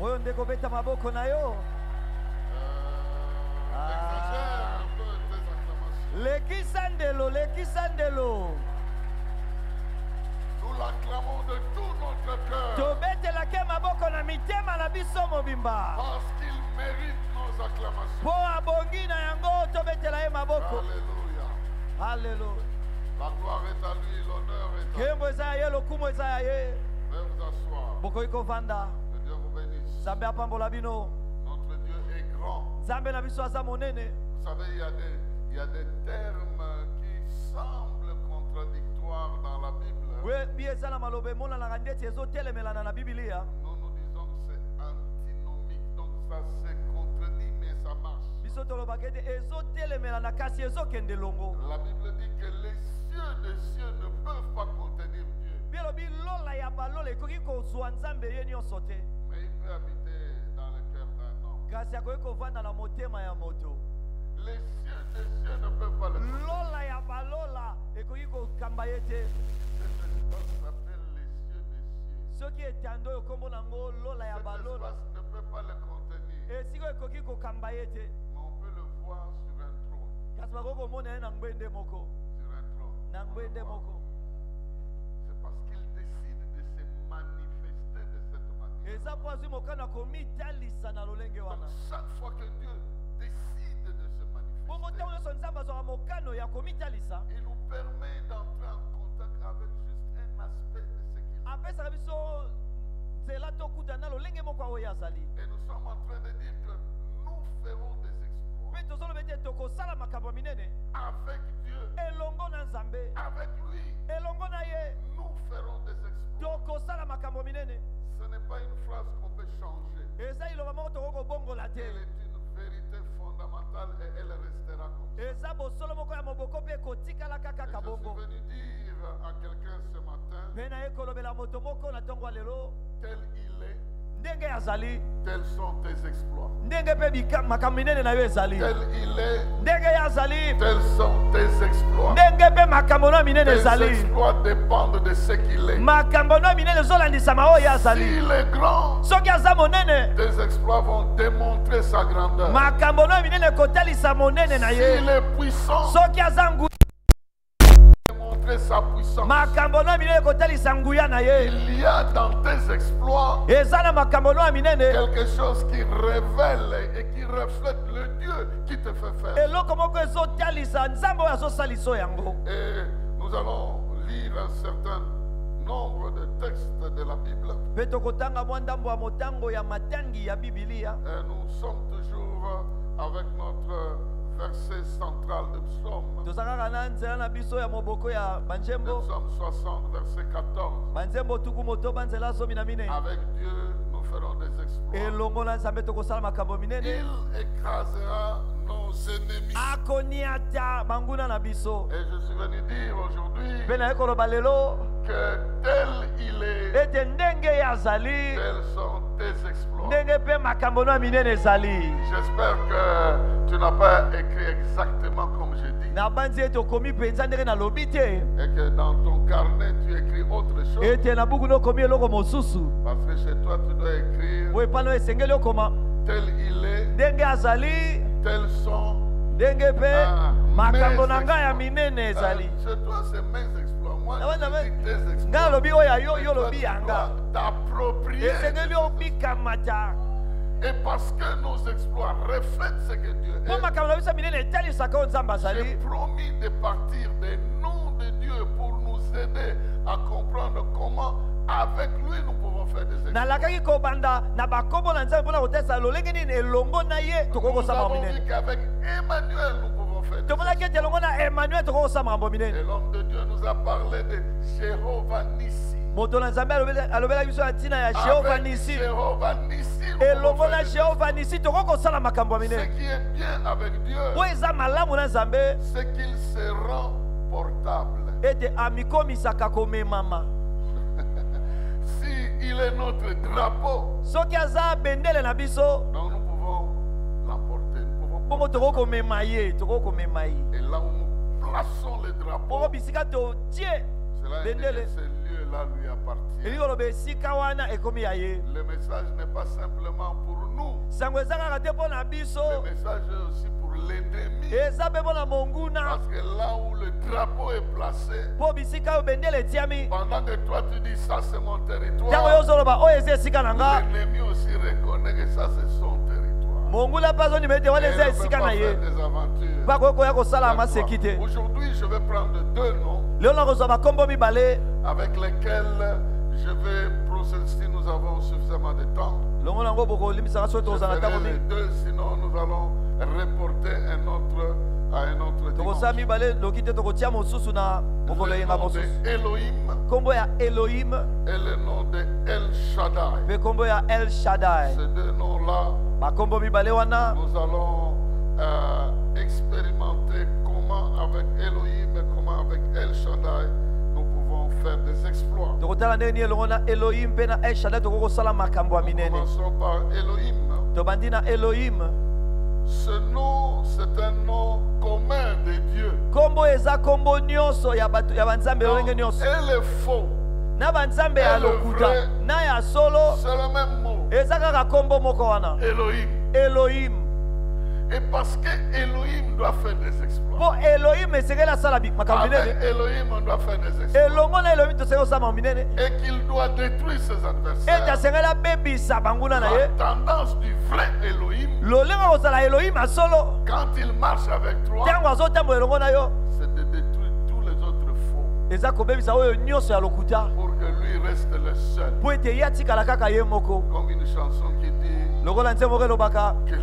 Oyo ndeko beta maboko na yo. Exagère un peu tes acclamations. Lekisandelo. Nous l'acclamons de tout notre cœur. Tobetelake maboko na mitema na biso mobimba. Parce qu'il mérite nos acclamations. Po abongi na yango tobetela ye maboko. Alléluia. Alléluia. La gloire est à lui, l'honneur est à lui. Kembo eza ye lokumu eza ye. Veuillez vous asseoir. Bokoki kovanda. Que Dieu vous bénisse. Nzambe apambola bino. Notre Dieu est grand. Nzambe na biso aza monene. Vous savez, il y a des termes qui semblent contradictoires dans la Bible. Bi eza na maloba emonanaka ndeti ezotelemelana na Biblia. Nous disons que c'est antinomique. Donc ça se contredit, mais ça marche. Biso tolobaka ete ezotelemelana kasi ezokende longo. La Bible dit que les cieux des cieux ne peuvent pas contenir Dieu. Bilobi lola ya balola ekoki kozwa Nzambe ye nyonso te. Mais il peut habiter dans le cœur d'un homme. Kasi akoki kovanda na motema ya moto. Les cieux des cieux ne peuvent pas le contenir. Lola ya balola ekoki kokamba ye te. Cet espace s'appelle les cieux des cieux. Soki etando oyo kombo nango lola ya Cet balola. espace ne peut pas le contenir. Esika ekoki kokamba ye te. Mais on peut le voir sur un trône. Kasi bakoki komona ye na ngwende moko. Sur un trône. Na ngwende moko. C'est parce qu'il décide de se manifester de cette manière. Eza po azwi mokano komitalisa na lolenge Donc wana. chaque fois que Dieu décide de se Bongo ntango manifester, nyonso Nzambe azwaka mokano ya komitalisa. il nous permet d'entrer en contact avec juste un aspect de ce qu'il est. Apesaka biso nzela tokuta na lolenge moko oyo azali. Et nous sommes en train de dire que nous ferons des exploits Mpe tozoloba ete tokosala makambo minene avec Dieu, elongo na Nzambe, avec lui. elongo na ye Nous ferons des exploits. tokosala makambo minene. Ce n'est pas une phrase qu'on peut changer. Eza liloba moko tokoki kobongola te. Elle est une vérité fondamentale et elle restera comme ça. Eza bosolo moko ya moboko mpe ekotikala kaka Et je kabongo. suis venu dire à quelqu'un ce matin, Mpe naye kolobela moto moko na ntongo ya lelo tel il est, ndenge azali, tels sont tes exploits. ndenge mpe makambo minene na yo ezali. Tel il est, Ndenge ye azali, tels sont tes exploits. ndenge mpe makambo no minene Tes ezali. exploits dépendent de ce qu'il est. Makambo no minene ezolandisama oyo azali. S'il est grand, Soki aza monene, tes exploits vont démontrer sa grandeur. makambo no minene ekotalisa monene na ye. S'il est puissant, Soki aza nguya, démontrer sa puissance. makambo no minene ekotalisa nguya na ye. Il y a dans tes exploits Eza na makambo no minene quelque chose qui révèle et qui reflète le Dieu qui te fait faire. eloko moko ezotalisa Nzambe oyo azosalisa oyo yango. Et nous allons lire un certain nombre de textes de la Bible. Mpe tokotanga mwa ndambo ya motango ya matangi ya Bibilia. Et nous sommes toujours avec notre verset central de Psaume. Tozalaka na nzela na biso ya moboko ya Le banzembo. Psaume 60, verset 14. Banzembo tuku motoba nzela zomi na mine. Avec Dieu, nous ferons des exploits. Elongo na Nzambe tokosala makambo minene. Il écrasera nos ennemis. Akoniata banguna na biso. Et je suis venu dire aujourd'hui Mpe naye koloba lelo que tel il est, ete ndenge ye azali, tels sont tes exploits. ndenge mpe makambo no ya minene ezali. J'espère que tu n'as pas écrit exactement comme je dis Nabandi ete okomi mpenza ndenge nalobi te. et que dans ton carnet tu écris autre chose. Ete na buku no okomi eloko mosusu. Parce que chez toi tu dois écrire Boye pano esengeli okoma tel il est, ndenge azali, tels sont ndenge mpe makambo na ngai ya exploits. minene ezali. Chez toi c'est mes exploits. Moi Ah ouais, je dis tes ngai exploits. alobi oyo yo Et yo toi, lobi tu yanga. dois t'approprier. Esengeli obikamata. Et parce que nos exploits reflètent ce que Dieu Po est, makambo na biso ya minene etalisaka oyo Nzambe j'ai azali. promis de partir des noms de Dieu pour nous aider à comprendre comment avec lui nous pouvons faire des exploits. Nalakaki kobanda na bakombo na Nzambe mpona kotalisa lolenge nini elongo na ye tokoki Nous kosala makambo avons vu minene. qu'avec Emmanuel nous pouvons faire des Tomonaki ete elongo na Emmanuel tokoki kosala makambo exploits. Et minene. l'homme de Dieu nous a parlé de Jéhovah Nissi. Moto na Nzambe alobelaki biso na ntina ya Jehova Avec Nisi. Jéhovah Nissi, nous Elongo pouvons na faire des Jehova Nisi tokoki kosala makambo ya exploits. Ce minene. qui est bien avec Dieu, Oyo eza malamu na Nzambe c'est qu'il se rend portable. ete amikomisaka komemama. Si il est notre drapeau, Soki aza bendele na biso, donc nous pouvons l'emporter. Nous pouvons bongo tokoki komema ye, tokoki komema ye. Et là où nous plaçons le drapeau, Bongo bisika totie cela bendele. indique ce lieu-là cela lui appartient. elingi koloba esika wana ekomi ya ye. Le message n'est pas simplement pour nous. Sango eza kaka te mpo na biso, Le message est aussi pour l'ennemi. eza mpe mpo na monguna, Parce que là où le drapeau est placé, mpo bisika oyo bendele etiami, pendant que toi tu dis ça c'est mon ntango yo territoire, ozoloba oyo eza esika na nga, l'ennemi aussi reconnaît que ça c'est son territoire. monguna mpe azondima ete wana Et eza il ne peut esika pas na faire ye, des aventures. mpo akoki koya kosala D'accord. maseki te. Aujourd'hui, je vais prendre deux noms lelo na kozwa bakombo mibale avec lesquels je vais procéder si nous avons suffisamment de temps. longo nango bokolimbisaka soki Je tokozala ntango ferai les mingi, deux, sinon nous allons reporter à un autre tokosala dimanche. mibale noki te tokotia mosusu na mokolo Le eyenga nom mosusu. de Elohim Kombo ya Elohim et le nom de El Shaddai. mpe kombo ya El Shaddai. Ces deux noms-là, Bakombo mibale wana nous allons expérimenter comment avec Elohim et comment avec El Shaddai nous pouvons faire des exploits. tokotala ndenge nini elongo na Elohim mpe na El Shaddai tokoki kosala makambo ya Nous minene. commençons par Elohim. Tobandi na Elohim. Ce nom, c'est un nom commun de Dieu. Kombo eza kombo nyonso ya banzambe lolenge Et nyonso. le faux, Na banzambe ya Et le lokuta vrai. na ya solo c'est le même mot. eza kaka kombo moko wana. Elohim. Elohim. Et parce que Elohim doit faire des exploits. Po Elohim esengeli asala makambo Avec minene. Elohim, on doit faire des exploits. Elongo na Elohim tosengeli kosala makambo minene. Et qu'il doit détruire ses Ete adversaires. asengeli abebisa banguna na La ye. tendance du vrai Elohim, Lolenga kozala Elohim ya solo. quand il marche avec toi, Ntango azotambola elongo na yo c'est de détruire tous les autres faux eza kobebisa oyo nyonso ya lokuta pour que lui reste le seul. mpo ete ye atikala kaka ye moko. Comme une chanson qui dit Lokola nzembo moko elobaka que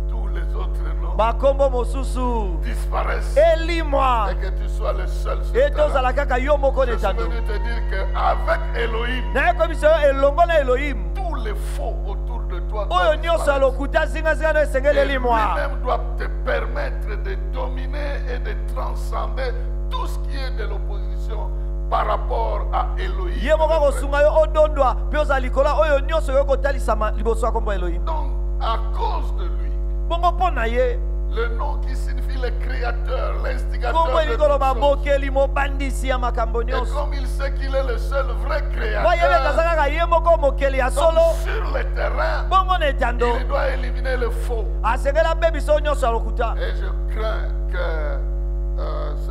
tous les autres noms bakombo mosusu disparaissent elimwa et que tu sois le seul sur ete terre. ozala kaka yo moko na Je suis etando. venu te dire qu'avec Elohim, nayekobiso yo elongo na Elohim tous les faux autour de toi oyo doivent nyonso ya disparaître. lokuta zingazinga no esengeli Et elimwa. lui-même doit te permettre de dominer et de transcender tout ce qui est de l'opposition par rapport à Elohim. ye moko akosunga yo odondwa mpe ozala likola oyo nyonso yo kotalisama liboso ya kombo ya Elohim. Donc, à cause de lui, bongo mpo na ye le nom qui signifie le créateur, l'instigateur kombo de elingi toutes koloba choses. mokeli mobandisi ya makambo Et nyonso. comme il sait qu'il est le seul vrai bayebeka aza créateur, kaka ye moko mokeli ya donc solo sur le terrain, bongo na etando il doit éliminer le faux. asengeli abebisa oyo nyonso ya lokuta. Et je crains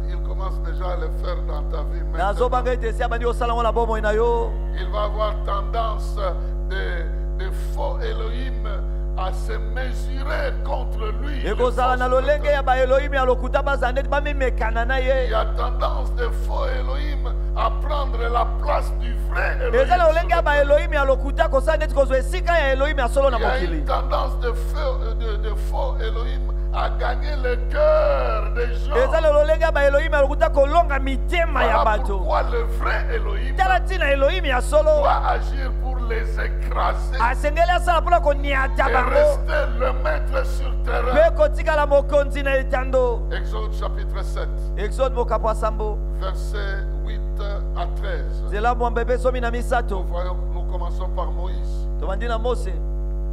qu'il commence déjà à le faire dans ta vie maintenant. nazobanga ete esi abandi kosala ngo na bomoi na yo. Il va avoir tendance de faux Elohim à se mesurer contre lui. les ekozala na fausses lolenge ya méthodes. baelohim ya lokuta bazala ndeti bamimekana na Il ye. y a tendance de faux Elohim à prendre la place du vrai Elohim. eza na lolenge ya sur le terrain. baelohim ya lokuta kosala ndeti kozwa esika ya elohim ya solo na Il y a mokili. une tendance de faux Elohim à gagner le cœur des gens. eza na lolenge ya baelohim ya lokuta kolonga mitema ya Voilà bato. pourquoi le vrai Elohim tala ntina elohim ya solo doit agir pour les écraser asengeli asala mpona koniata et bango rester le maître sur terrain. mpe kotikala mokonzi na etando. Exode chapitre 7, exode mokapo ya sambo versets 8 à 13. nzela mwambe mpe somi na misato. Nous commençons par Moïse. tobandi na mose.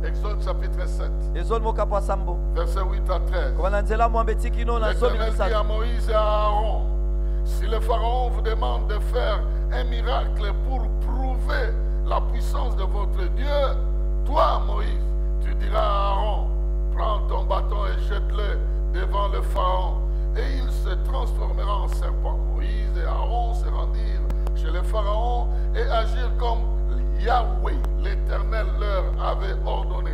Exode chapitre 7, exode mokapo ya sambo versets 8 à 13. koma na nzela mwambe tikino na somi na L'Éternel dit à misato. Moïse et à Aaron, si le Pharaon vous demande de faire un miracle pour prouver la puissance de votre Dieu, toi, Moïse, tu diras à Aaron, prends ton bâton et jette-le devant le Pharaon, et il se transformera en serpent. Moïse et Aaron se rendirent chez le Pharaon et agirent comme Yahweh, l'Éternel, leur avait ordonné.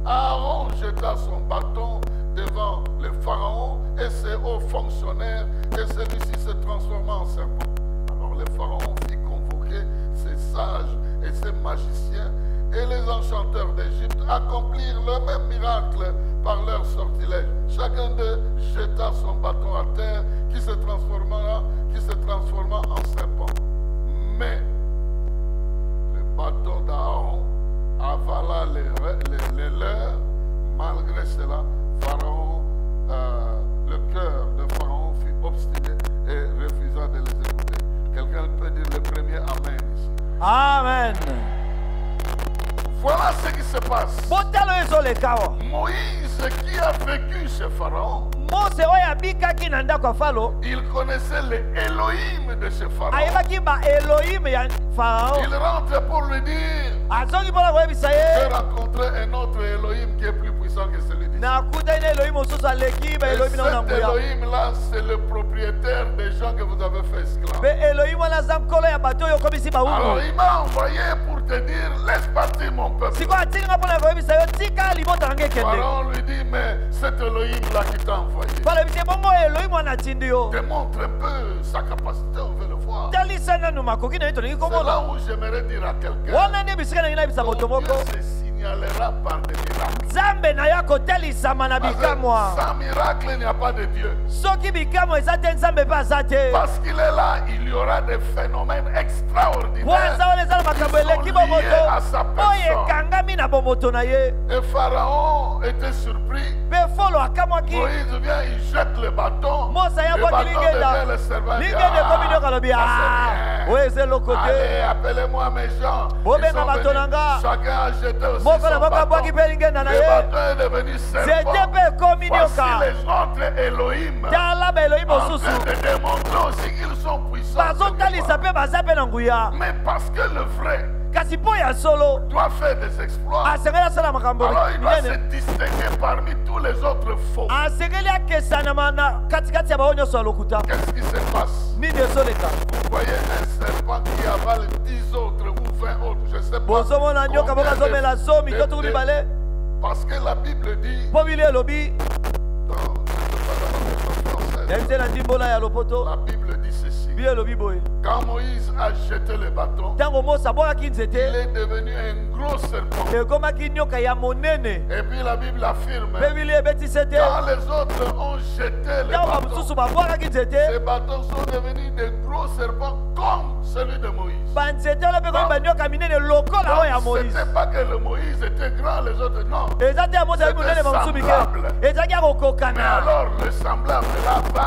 Aaron jeta son bâton devant le Pharaon et ses hauts fonctionnaires, et celui-ci se transforma en serpent. Alors le Pharaon fit convoquer ses sages et ses magiciens, et les enchanteurs d'Égypte accomplirent le même miracle par leur sortilège. Chacun d'eux jeta son bâton à terre qui se transforma en serpent. Mais le bâton d'Aaron avala les leurs. Malgré cela, Pharaon, le cœur de Pharaon fut obstiné et refusa de les écouter. Quelqu'un peut dire le premier Amen ici. amen. Voilà ce qui se passe. botala ezoleka awa. Moïse qui a vécu chez Pharaon, Mose oyo abikaki na ndako ya Falo il connaissait les Elohim de ce Pharaon. ayebaki ba Elohim ya Farao. Il rentre pour lui dire, Azongi mpona koyebisa j'ai ye rencontré un autre Elohim qui est plus puissant que celui d'ici. nakutani na Elohim mosusu aleki ba Et Elohim nao na cet nguya. Elohim-là, c'est le propriétaire des gens que vous avez fait esclaves. Mpe Elohim wana aza nkolo ya bato oyo okomisi Alors bawumu. il m'a envoyé pour te dire, laisse partir mon peuple. Sikoyo atinga mpona koyebisa yo tika libota nange ekende. Pharaon lui dit, mais cet Elohim-là qui t'a envoyé, Falo ebisi bongo Elohim wana atindi yo. démontre un peu sa capacité, on veut le voir. talisa nanu makoki na ye tolingi C'est là komona. où j'aimerais dire à quelqu'un, Wana nde bisika na ngai nayebisa moto ton Dieu moko. se signalera par des miracles. Nzambe na yo akotalisama na Parce que bikamwa. sans miracle, il n'y a pas de Dieu. Soki bikamwa eza te Nzambe mpe aza te. Parce qu'il est là, il y aura des phénomènes Po extraordinaires aza wana eza na makambo eleki bomoto à sa oyo personne. ekangami na bomoto na ye. Et Pharaon était surpris. Mpe Folo akamwaki. Moïse vient, il jette le bâton. Mose ya Le bwaki bâton lingenda. devient le servant. Lingenda ekomi nyoka lobi ça, c'est oyo eza eloko rien. Allez, te. appelez-moi mes gens. Bobenga Ils sont bato venus. na nga. Chacun a jeté aussi Moko na son moko bâton. abwaki mpe lingenda na Le ye. bâton est devenu serpent. Zete mpe ekomi Voici nyoka. les autres Elohim. Tala ba Elohim En train mosusu. de démontrer aussi qu'ils sont puissants. Bazotalisa mpe baza mpe na nguya. Mais parce que le vrai Kasi mpo ya solo doit faire des exploits, asengeli asala makambo alors il doit se minene. distinguer parmi tous les autres faux. Asengeli akesana na katikati ya bao nyonso ya lokuta. Qu'est-ce qui se passe? Nini ezoleka? Vous voyez un serpent qui avale 10 autres ou 20 autres, je ne sais pas. Bozomona nyoka moko combien azomela zomi to tuku mibale. Parce que la Bible dit, Mpo bili elobi dans, je ne sais pas dans la version française, nayebi te na ndimbola ya lopoto. la Bible dit ceci. Bili elobi boye. Quand Moïse a jeté le bâton, Ntango Mose abwakaki il nzete est devenu un gros serpent. ekomaki nyoka ya monene. Et puis la Bible affirme, Mpe bili ebetisi ete quand les autres ont jeté le ntango bâton, bamosusu babwakaki ces nzete bâtons sont devenus des gros serpents comme celui de Moïse. banzete wana mpe komi banyoka minene lokola oyo ya Donc, Moïse. c'était pas que le Moïse était grand, les autres non. Eza te ya Mose ayebi monene bamosusu mike. Ezalaki ya Mais kokokana. alors le semblable là va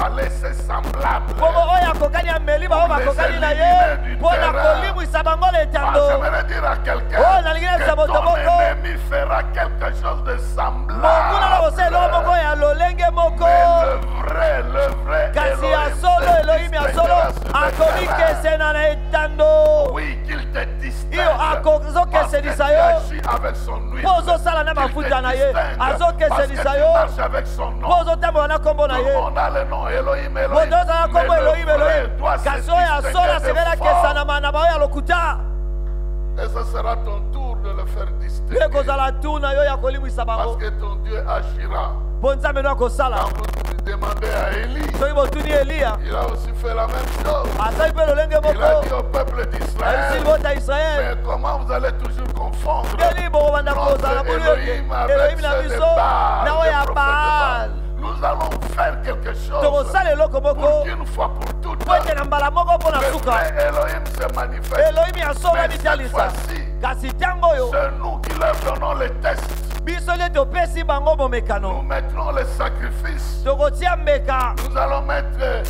avaler ses semblables. Bongo oyo akokani ameli bango bakokani na ye mpo na kolimwisa bango Ah, letando. j'aimerais dire à quelqu'un Oh, nalingi na que bisa moto ton moko. ennemi fera quelque chose de semblable. mokuna na kosala eloko moko ya lolenge moko. Mais le vrai Kasi ya Elohim solo se Elohim ya solo distinguera sur le akomi terrain. kesena na etando. Oui, qu'il te distingue. Iyo akozokesenisa Parce que tu yo agis avec son huile. mpo ozosala na Qu'il te mafuta na ye distingue. Parce que azokesenisa tu yo marches avec son nom. mpo ozotambola na nkombo na Tout le ye. monde a le nom Elohim, Elohim. moto ozala na nkombo Mais le Elohim vrai Elohim. doit se Kasi oyo ya solo distinguer asengeli de faux. akesanama na bao ya lokuta. Et ce sera ton tour de le faire Mpe distinguer. kozala tu na yo ya kolimwisa Parce bango que ton Dieu agira. mpo nzambe no akosala. Quand vous demandez à Élie, soki botuni Eliya il a aussi fait la même chose. asali mpe lolenge Il a dit moko au peuple ayebisi d'Israël, libota ya Israele. mais comment vous allez toujours confondre Ngeli bokobanda kozala bulu Elohim avec Elohim na ceux de biso Baal, na oyo les ya prophètes de Baal. Baal. Nous allons faire quelque chose tokosala eloko pour moko qu'une fois pour toutes, po ete na mbala moko mpo na le suka vrai Elohim se manifeste. Elohim ya solo Mais cette amitalisa. fois-ci, Kasi ntango oyo c'est nous qui leur donnons les tests. biso nde topesi bango Nous bomekano mettrons les sacrifices. tokotia mbeka Nous allons mettre,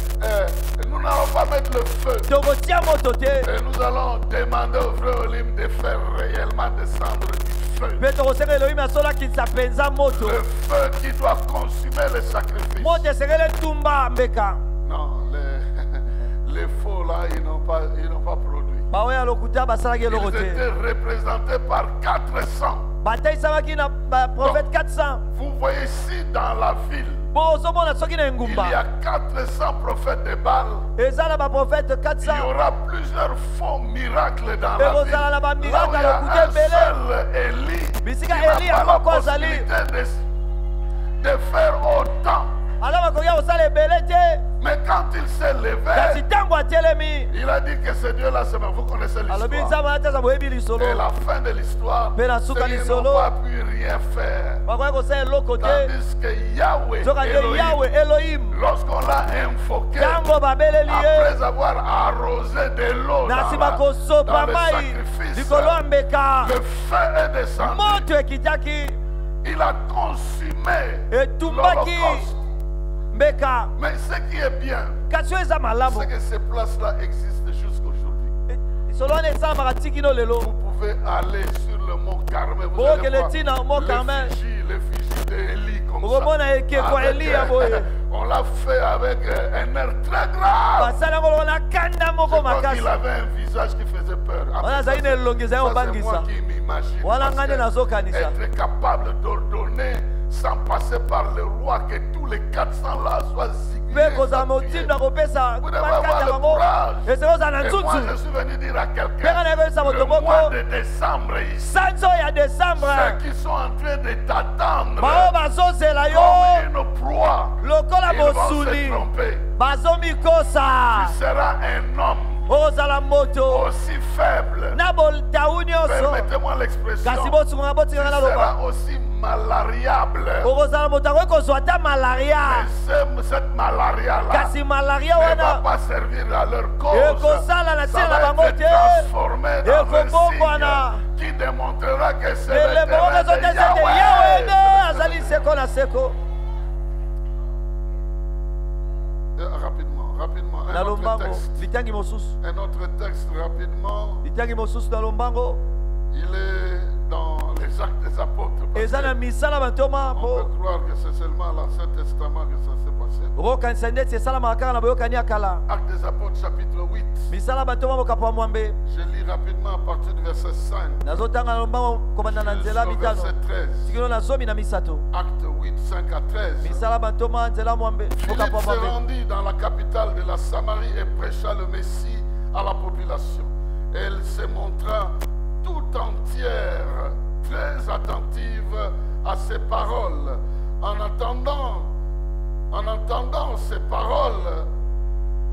nous n'allons pas mettre le feu. tokotia moto te Et nous allons demander au vrai Elohim de faire réellement descendre du feu. mpe tokosenga Elohim ya solo akitisa mpenza moto Le feu qui doit consumer les sacrifices. moto esengeli etumba mbeka. Non, les faux là, ils n'ont pas produit. baoyo ya lokuta basalaki Ils eloko te étaient représentés par 400. bataisamaki na baprofete 400 Vous voyez ici dans la ville, bo ozomona soki na il y a engumba 400 prophètes de Baal. eza na baprofete Il y 400 aura plusieurs faux miracles dans Et la vous ville. allez là-bas, Là où miracle il y à a l'écouter, un belé. seul Élie qui Bisika n'a Élie, pas à la quoi ça lit? possibilité de faire autant. ala bakoki kosala ebele te Mais quand il s'est kasi levé, ntango atelemi il a dit que ce Dieu-là, c'est vous connaissez alobi l'histoire. nzambe anatasa boyebi lisolo Et la fin de l'histoire, Mais la c'est souka qu'ils lisolo. n'ont pas pu rien faire. bakoki kosala eloko te Tandis que Yahweh, soka nde Elohim, yawe elohim lorsqu'on l'a invoqué, ntango babeleli ye après avoir arrosé de l'eau na dans, nsima dans kosopa le mai sacrifice, likolo ya mbeka le feu est descendu. moto ekitaki Il a consumé etumbaki l'Holocauste. mbeka Mais ce qui est bien, kasi oyo eza malamu c'est que ces places-là existent jusqu'aujourd'hui. lisolo wana esalamaka ti kino lelo Vous pouvez aller sur le mont Mont Carmel, vous Oh, allez que le voir tine au Mont Carmel. l'effigie d'Élie comme Au moment ça. où il y a Avec, Élie, aboye. on l'a fait avec un air très grave. Basala ngolo na kanda Je moko crois makasi. qu'il avait un visage qui faisait peur. Wana Après, zali ne longeza yo ça, c'est bangisa. moi qui m'imagine. Wana Parce ngane que nazokanisa. être capable d'ordonner sans passer par le roi que tous les 400 là soient zigués. Mpe kozala motindo akopesa Vous devez avoir bakata le bango. courage. Ese kozala na Et moi, nzutsu. je suis venu dire à Mpe quelqu'un, ngana ekoyebisa moto le mois moko. de décembre ici, Sanzo ya décembre. ceux qui sont en train de t'attendre Bao bazozela yo. comme une proie, Lokola ils vont se mosuni. tromper. Bazomikosa. Tu seras un homme Ozala moto. aussi faible. Na boltawu nyonso. Permettez-moi l'expression. Kasi botunga botinga na Tu loba. seras aussi malariable. Okozala moto akoki kozwa ata malaria. Mais cette malaria-là Kasi malaria ne va wana pas servir à leur cause. ekosala na Ça ntina na va bango être te. transformé dans un Ekobongwana. signe qui démontrera que c'est le Elembo terrain de ezotesa ete Yawe nde Yahweh. azali seko na seko. Rapidement. Na Un autre lombango texte. litangi mosusu. Un autre texte rapidement. Litangi mosusu na lombango Il est dans les Actes des Apôtres. Parce eza na que misala bantoma on po peut croire que c'est seulement à l'Ancien Testament que ça s'est passé. okokanisa ndeti esalamaka kaka na boyokani ya kala. Actes des Apôtres chapitre 8. Misala bantoma mokapo ya mwambe Je lis rapidement à partir du verset 5. nazotanga na lombango kobanda na nzela Jusqu'au mitano verset 13. sikilo na zomi na misato. Acte 8, 5 à 13. Misala bantoma nzela mwambe Philippe mokapo ya se mwambe. rendit dans la capitale de la Samarie et prêcha le Messie à la population. Elle se montra tout entière, très attentive à ses paroles. En entendant ces paroles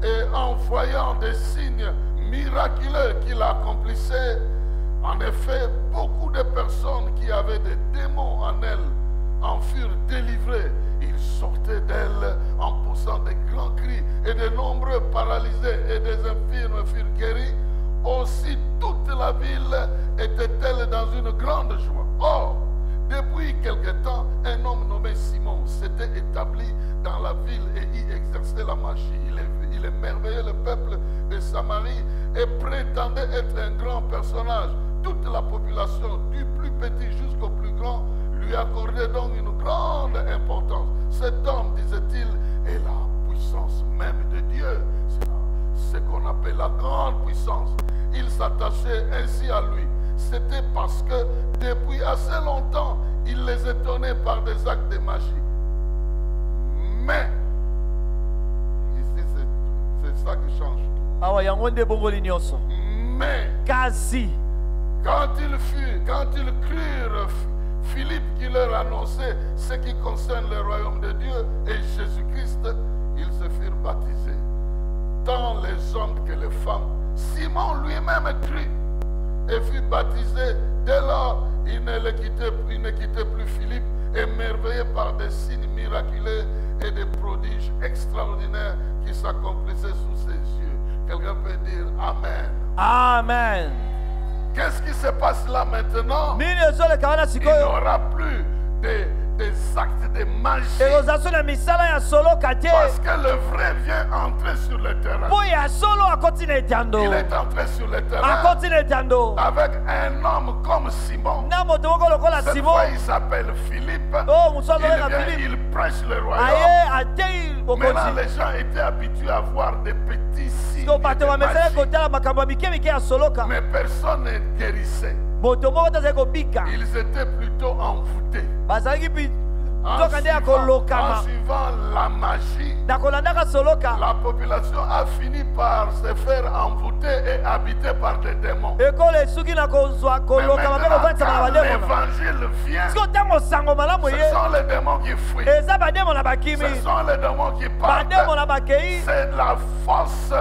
et en voyant des signes miraculeux qu'il accomplissait, en effet, beaucoup de personnes qui avaient des démons en elles en furent délivrés. Ils sortaient d'elle en poussant de grands cris, et de nombreux paralysés et des infirmes furent guéris. Aussi toute la ville était-elle dans une grande joie. Or, depuis quelque temps, un homme nommé Simon s'était établi dans la ville et y exerçait la magie. Il émerveillait le peuple de Samarie et prétendait être un grand personnage. Toute la population, du plus petit jusqu'au plus grand, lui accordait donc une grande importance. Cet homme, disait-il, est la puissance même de Dieu. C'est ce qu'on appelle la grande puissance. Il s'attachait ainsi à lui. C'était parce que depuis assez longtemps, il les étonnait par des actes de magie. Mais, ici c'est ça qui change tout. awa yango nde bongoli nyonso. Mais, Kasi quand ils crurent Philippe qui leur annonçait ce qui concerne le royaume de Dieu et Jésus-Christ, ils se firent baptisés. Tant les hommes que les femmes. Simon lui-même crut et fut baptisé. Dès lors, il ne quittait plus Philippe, émerveillé par des signes miraculeux et des prodiges extraordinaires qui s'accomplissaient sous ses yeux. Quelqu'un peut dire Amen. amen. Qu'est-ce qui se passe là maintenant? Nini ezoleka wana Il n'y sikoyo aura plus des actes de magie. ekozala na misala ya solo Parce kate que le vrai vient entrer sur le terrain. mpo ya solo akoti na etando Il est entré sur le terrain akoti na etando avec un homme comme Simon. na moto moko lokola Cette Simon fois, il s'appelle Philippe. oh mosu Il azolenga vient, Philippe il prêche le royaume. aye atei Maintenant, bokonzi les gens étaient habitués à voir des petits signes siko bato de bamesali magie. kotala makambo ya mike mike ya soloka Mais personne ne guérissait. moto moko tazali kobika Ils étaient plutôt envoûtés. bazalaki En nzoka nde ya suivant kolokama la magie, na kolandaka soloka la population a fini par se faire envoûter et habiter par des démons. ekolo esuki na kozwa Mais kolokama mpe maintenant, kovanisama na quand bademona l'évangile vient, siko ntango sango malamu ce ye sont les démons qui fuient. eza bademona bakimi Ce sont les démons qui partent. bademona bakei C'est la fausse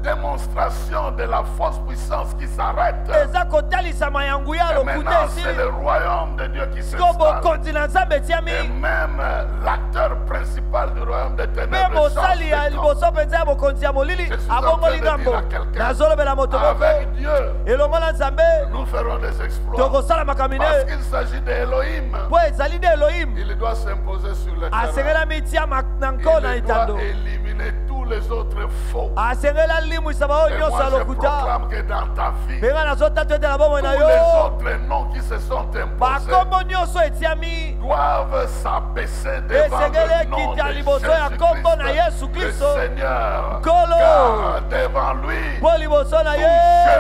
démonstration de la fausse puissance qui s'arrête. eza kotalisama ya nguya Et lokuta maintenant, c'est esili le royaume de Dieu qui siko s'installe. bokonzi na nzambe Et etiami même l'acteur principal du royaume des mpe ténèbres mosali ya change de camp. liboso mpenza ya bokonzi ya molili Je suis abongoli en train de ngambo dire à quelqu'un, nazolobela moto moko Avec Dieu, elongo na nzambe nous ferons des exploits. tokosala makambo Parce minene qu'il s'agit d'Elohim. mpo ezali nde elohim Il doit s'imposer sur le terrain. asengelami tia na nko na Il doit etando éliminer tous les autres faux. asengeli alimwisa bao Et nyonso moi, ya je lokuta proclame proclame que dans ta vie, Penga nazotata ete na bomoi na tous yo. les autres noms qui se sont imposés Bakombo nyonso etiami. doivent s'abaisser devant Esengeli le nom de ekita liboso ya kombo na Yesu Jésus-Christ, le Kristo. Seigneur. Nkolo. Car devant lui, Po liboso na tout ye.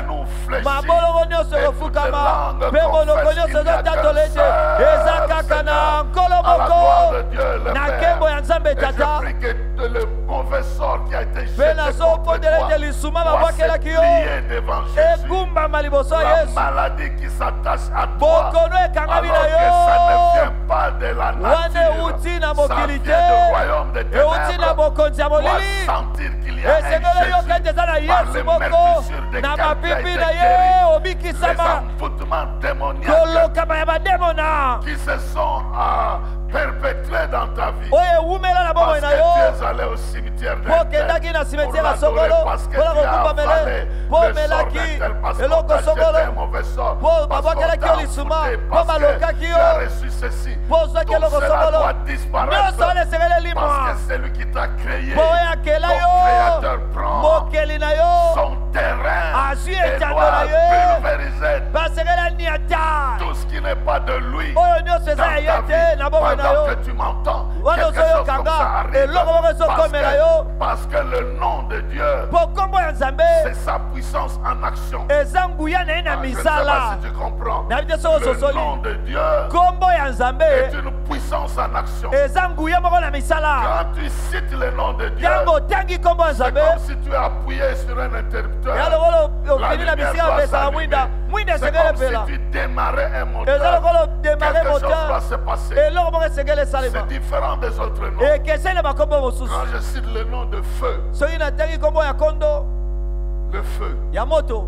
genou fléchit Mabolongo nyonso et toute ekofukama. langue Mpe monoko confesse nyonso qu'il n'y a ezotatola qu'un ete seul eza kaka na Seigneur. nkolo À la gloire de moko. Dieu, le Na Père. nkembo ya Nzambe Et je Tata. prie que le mauvais sort qui a été Mpe jeté contre nazopondela ete toi lisuma doit se babwakelaki yo. plier devant Jésus. Egumbama liboso ya La Yesu. maladie qui s'attache à toi, Bokono ekangami alors na que ça ne yo. vient pas de la Wana nature, euti na ça mokili vient du royaume des te. Euti na ténèbres, bokonzi ya doit molili. sentir qu'il y a un Esengeli yoka ete Jésus eza na par Yesu les moko. meurtrissures de Na quelqu'un qui a mapipi été na guéri. ye Les obikisama. envoûtements démoniaques Kolokama ya bademona. qui se sont perpétrés dans ta vie. Oyo ewumela na bomoi Parce na que yo. tu es allé au cimetière de Po okendaki na simetiere ya l'adorer, songolo. parce que Mpona tu as kokumbamele. avalé Po le sort omelaki d'un tel, parce qu'on eloko t'a jeté songolo. un mauvais sort, Po parce qu'on babwakelaki t'a yo lisuma. envoûté, Po parce que balokaki tu yo. as reçu ceci. Po ozwaki Tout eloko cela songolo. doit disparaître. Nyonso wana esengeli Parce elimwa. que c'est lui qui t'a créé. Po oyo akela Ton yo. créateur prend Mokeli na yo. son terrain Azwi et etando doit na ye. pulvériser Basengeli aniata. tout ce qui n'est pas de lui. Oyo nyonso eza Dans ya ye ta te na vie, bomoi na pendant yo. que tu m'entends, Wana quelque chose comme ozoyokanga. ça arrive. Eloko moko ezokomela yo. Parce que le nom de Dieu, Po kombo ya Nzambe c'est sa puissance en action. eza nguya na ye na Je ne sais pas misala. si tu comprends. Na bite soko Le sosoli. nom de Dieu Kombo ya Nzambe est une puissance en action. eza nguya moko na misala. Quand tu cites le nom de Dieu, Ntango otangi kombo ya c'est Nzambe comme si tu appuyais sur un interrupteur. ya lokola La opeli na lumière bisika doit bapesaka mwinda mwinda C'est esengeli comme epela si tu démarrais un eza moteur. lokola odemare Quelque chose moteur doit se passer. eloko moko esengeli esalema C'est différent des autres noms. ekeseni na bakombo mosusu. Quand je cite le nom de feu, Soki natangi kombo ya kondo le feu, ya moto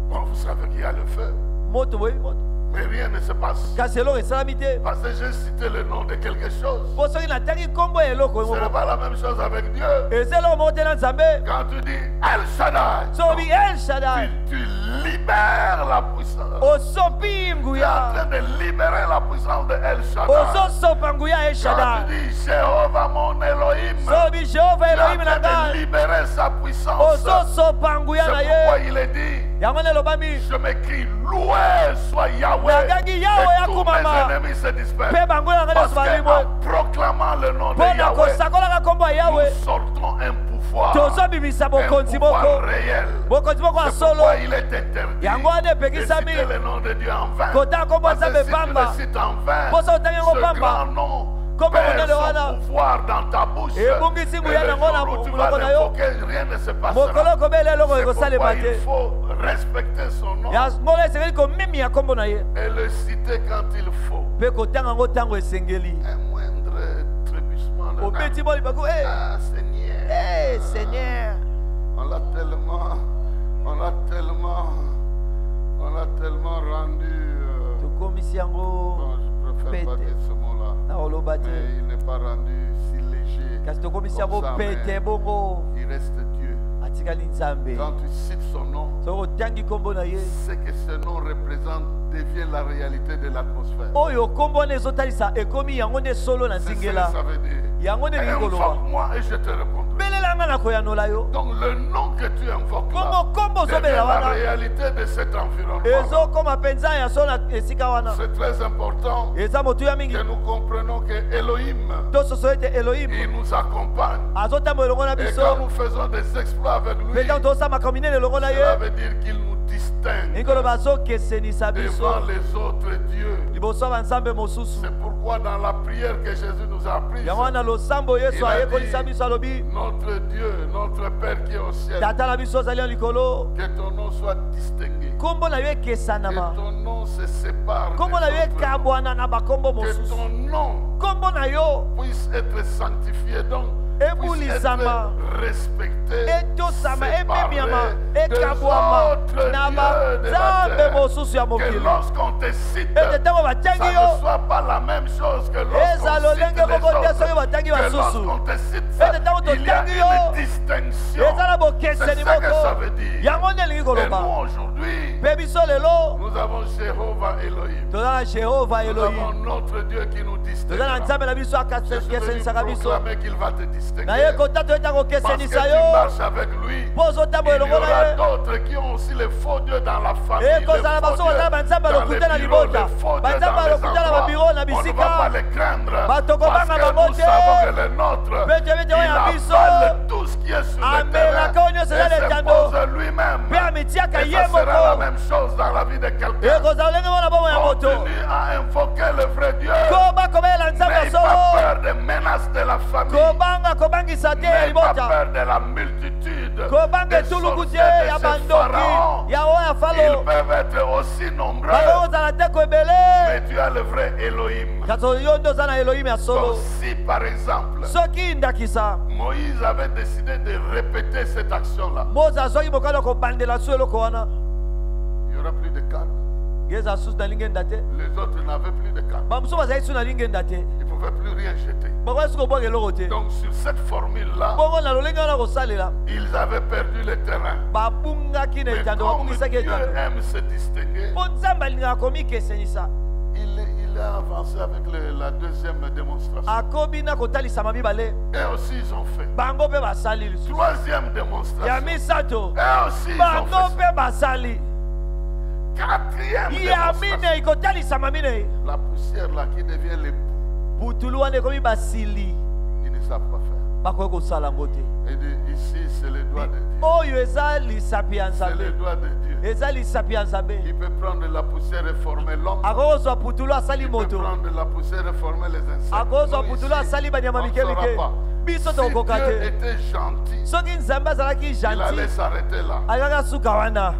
bon, vous savez qu'il y a le feu, moto boyebi moto mais rien ne se passe. kasi eloko esalami te. Parce que j'ai cité le nom de quelque chose. Po soki natangi kombo ya eloko Ce n'est moko pas la même chose avec Dieu. eza eloko moko te na Nzambe. Quand tu dis El Shaddai, So obi El Shaddai tu libères la puissance. osopi Tu es en nguya train de libérer la puissance de El Shaddai. ozosopa nguya El Quand Shaddai. tu dis Jéhovah mon Elohim, So obi Jehova tu es Elohim en na train de ngai libérer sa puissance. ozosopa nguya C'est na pourquoi ye il est dit, yango nde elobami je m'écris, loué soit Yahweh. Nakangi Yahweh Et tous akumama. mes ennemis se dispersent. mpe bango na ngai Parce nyonso balimwe qu'en proclamant le nom de mpo na Yahweh, kosakolaka kombo ya yawe nous sortons un pouvoir. tozobimisa Un bokonzi pouvoir moko réel. bokonzi moko ya C'est solo pourquoi il est interdit yango wana de epekisami citer le nom de Dieu en vain. kotanga kombo ya Parce que Nzambe si tu pamba le cites en vain, mpo so otangi yango ce pamba grand nom Comme perd on est wana. son pouvoir dans ta bouche. Et ebungisi nguya le nango na jour où tu vas monoko na yo l'invoquer, rien ne se mokolo passera. kobela eloko C'est pourquoi ekosalema il te faut respecter son nom yango esengeli komemia kombo na ye et le citer quand il faut. mpe kotanga yango ntango esengeli Un moindre trébuchement. de- obeti mo libaku Ah, Seigneur. Seigneur On l'a tellement rendu. tokomisi yango Bon, je préfère pas Pète. dire ce mot-là. na koloba te Mais il n'est pas rendu si léger. kasi tokomisi Comme yango ça, mais pete bongo il reste Dieu. atikali Nzambe Quand tu cites son nom, soki otangi kombo na ye c'est que ce nom représente, devient la réalité de l'atmosphère. oyo kombo wana ezotalisa ekomi yango nde solo na C'est ce que nzingela ça veut dire. yango nde lingi koloba Invoque-moi et je te répondrai. belelanga na koyanola yo Donc le nom que tu invoques là kombo devient ozobelela la wana réalité de cet environnement. ezokoma mpenza ya solo na esika wana C'est très important eza motuya mingi que nous comprenions que Elohim, tososo ete elohim il nous accompagne. azotambola elongo na Et biso quand nous faisons des exploits avec lui, mpe ntango tosamaka minene elongo na cela ye veut dire qu'il nous distingue elingi koloba azokesenisa biso devant les autres dieux. liboso ya banzambe mosusu C'est pourquoi dans la prière que Jésus nous a apprise, yango wana losambo yesu Il a ayekolisa dit, biso alobi notre Dieu, notre Père qui est au ciel, tata na biso ozali ya likolo que ton nom soit distingué. kombo na yo Que ekesanama ton nom se sépare kombo na yo des autres noms. ekabwana na bakombo Que mosusu ton nom kombo na yo puisse être sanctifié, donc puisse ebulisama être respecté, etosama ememiama séparé des ekabwama autres na dieux de la banzambe terre. mosusu ya Que mokili lorsqu'on te cite, ete ntango ça batangi ne yo soit pas la même chose que eza lorsqu'on cite lolenge les moko te soki autres. batangi Que basusu lorsqu'on te cite, ete ntango il y a totangi yo une distinction. eza na C'est bokeseni ça que ça moko veut dire. yango nde elingi Et koloba nous aujourd'hui, mpe biso lelo nous avons Jéhovah Elohim. toza na jehova Nous elohim avons notre Dieu qui nous distingue. distinguera. toza na nzambe na biso Je suis venu akesenisaka biso proclamer qu'il va te distinguer. na ye kota toyeta Parce que kokesenisa tu yo marches avec lui. mpo ozotambola Il y elongo na aura ye d'autres qui ont aussi les faux dieux dans la famille. e les kozala faux baso dieux kozala banzambe dans lokuta na les bureaux, libota les faux dieux banzambe dans les lokuta na endroits. babiro na On ne va pas bisika les craindre Bato parce kobanga que bango nous te. savons que les nôtres, Mpe toyebi te oyo ya il biso avale tout ce qui est sur le amelaka terrain oyo nyonso eza et letando s'impose lui-même. mpe amitiaka Et ye ça sera la moko même chose dans la vie de e quelqu'un. kozala ndenge mona bomo ya moto Continue à invoquer le vrai Dieu. koba kobelela nzambe ya N'aie pas solo peur des menaces de la famille. kobanga kobangisa te ya N'aie pas libota peur de la multitude kobanga des etuluku te sorciers, ya de ces bandoki pharaons. ya oyo ya Ils falo peuvent être aussi nombreux, bango kozala te ko ebele mais tu as le vrai Elohim. kasi yo nde oza na elohim ya Donc solo si par exemple, soki ndakisa Moïse avait décidé de répéter cette action-là, moza azwaki mokano ya kobandela su eloko wana il n'y aura plus de calme. ngeza susu na lingenda te Les autres n'avaient plus de calme. bamosusu bazalaki su na lingenda te Ils ne pouvaient plus rien jeter. bakoki su kobwaka eloko te Donc sur cette formule-là, bongo na lolenge wana kosalela ils avaient perdu le terrain. babungaki na Mais etando comme babungisaki Dieu etando aime se distinguer, mpo nzambe alingaka komikesenisa il a avancé avec la deuxième démonstration. akobi na kotalisama mibale Et aussi ils ont fait. bango mpe basali lisusu Troisième ya démonstration. misato Et aussi ils ont bango fait. mpe basali Quatrième ya démonstration. minei kotalisama minei La poussière là qui devient les poux, putulu wana ekomi basili ils ne savent pas faire. bakoki kosala yango te Et ici, c'est le doigt de Dieu. oyo eza lisapi ya C'est le nzambe doigt de Dieu. eza lisapi ya nzambe Il peut prendre la poussière et former l'homme. akoki kozwa putulu asali Il peut moto prendre la poussière et former les insectes. akoki kozwa Nous, putulu ici, asali banyama on ne mike saura mike pas. biso Si tokoka Dieu te était gentil, soki nzambe azalaki il allait gentil s'arrêter là. alingaka suka wana